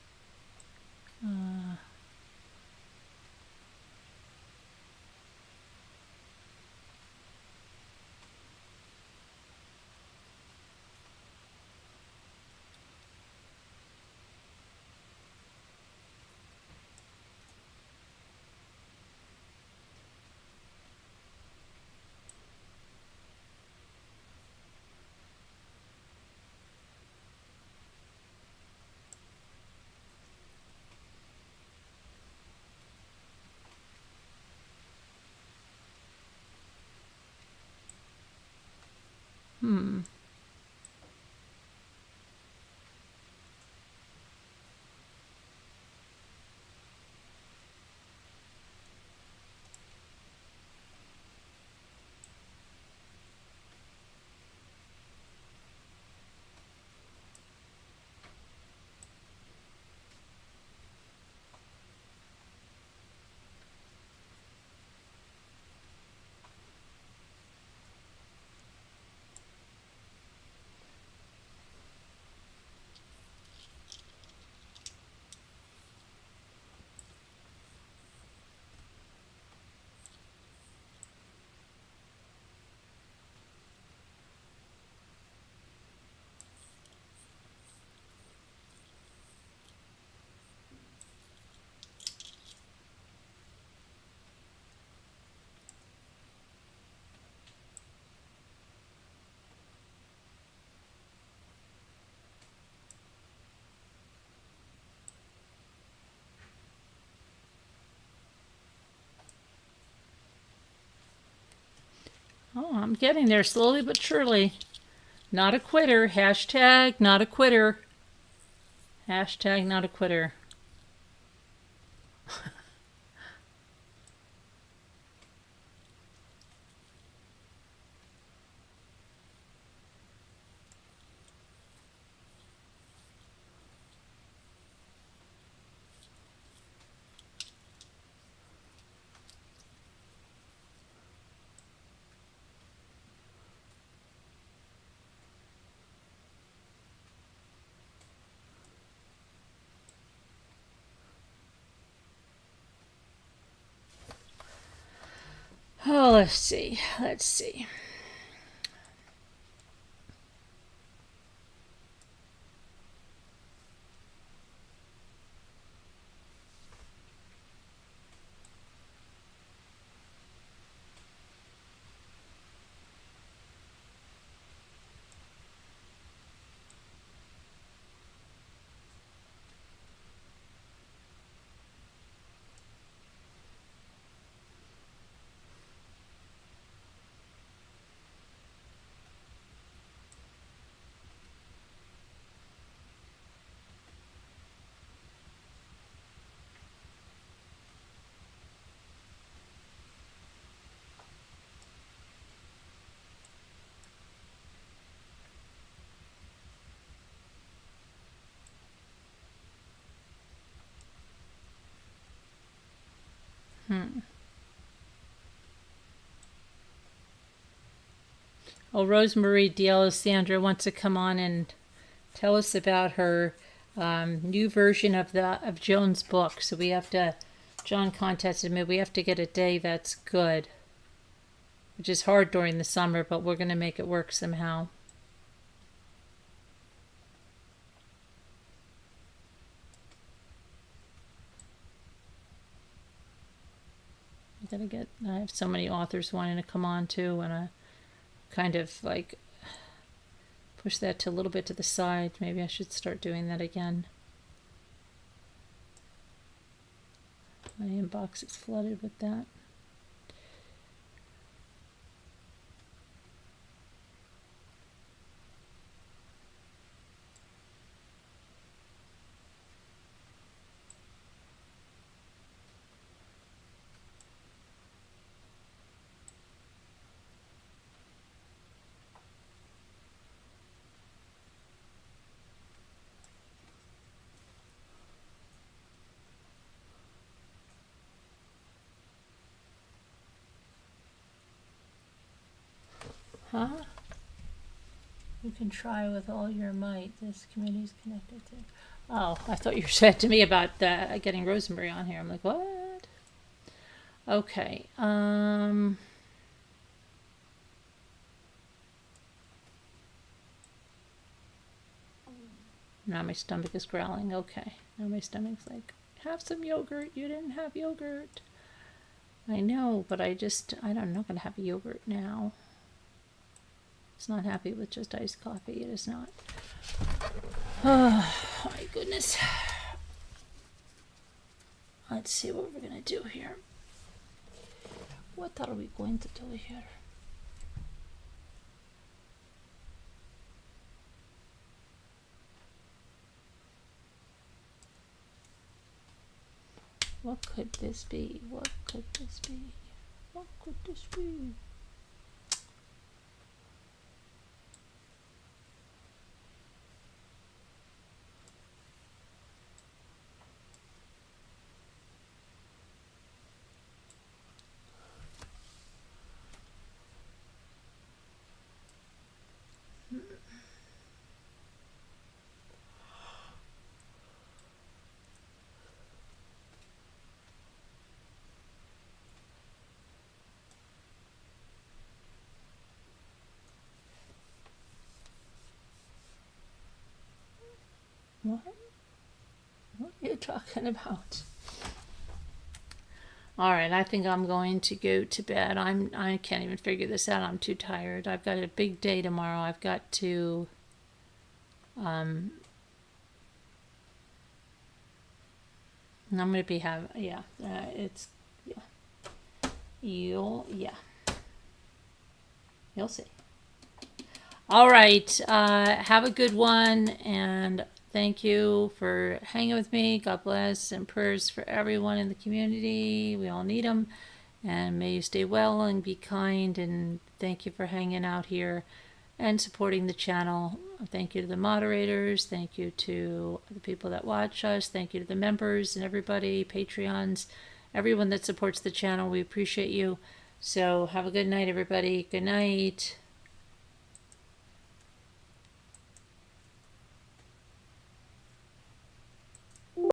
Oh, I'm getting there slowly but surely. Not a quitter. Hashtag not a quitter. Hashtag not a quitter. Oh, let's see. Let's see. Oh, Rosemarie D'Alessandro wants to come on and tell us about her new version of Joan's book. So we have to. John contacted me. We have to get a day that's good, which is hard during the summer, but we're going to make it work somehow. I have so many authors wanting to come on too, and I kind of like push that to a little bit to the side. Maybe I should start doing that again. My inbox is flooded with that. Huh? You can try with all your might. This committee is connected to. Oh, I thought you said to me about getting Rosemary on here. I'm like, what? Okay. Now my stomach is growling. Okay. Now my stomach's like, have some yogurt. You didn't have yogurt. I know, but I'm not going to have yogurt now. It's not happy with just iced coffee. It is not. Oh, my goodness. Let's see what we're going to do here. What are we going to do here? What could this be? What could this be? What could this be? What? What are you talking about? All right, I think I'm going to go to bed. I can't even figure this out. I'm too tired. I've got a big day tomorrow. I've got to I'm going to be it's you'll see. All right, have a good one, and thank you for hanging with me. God bless, and prayers for everyone in the community. We all need them. And may you stay well and be kind. And thank you for hanging out here and supporting the channel. Thank you to the moderators. Thank you to the people that watch us. Thank you to the members and everybody, Patreons, everyone that supports the channel. We appreciate you. So have a good night, everybody. Good night.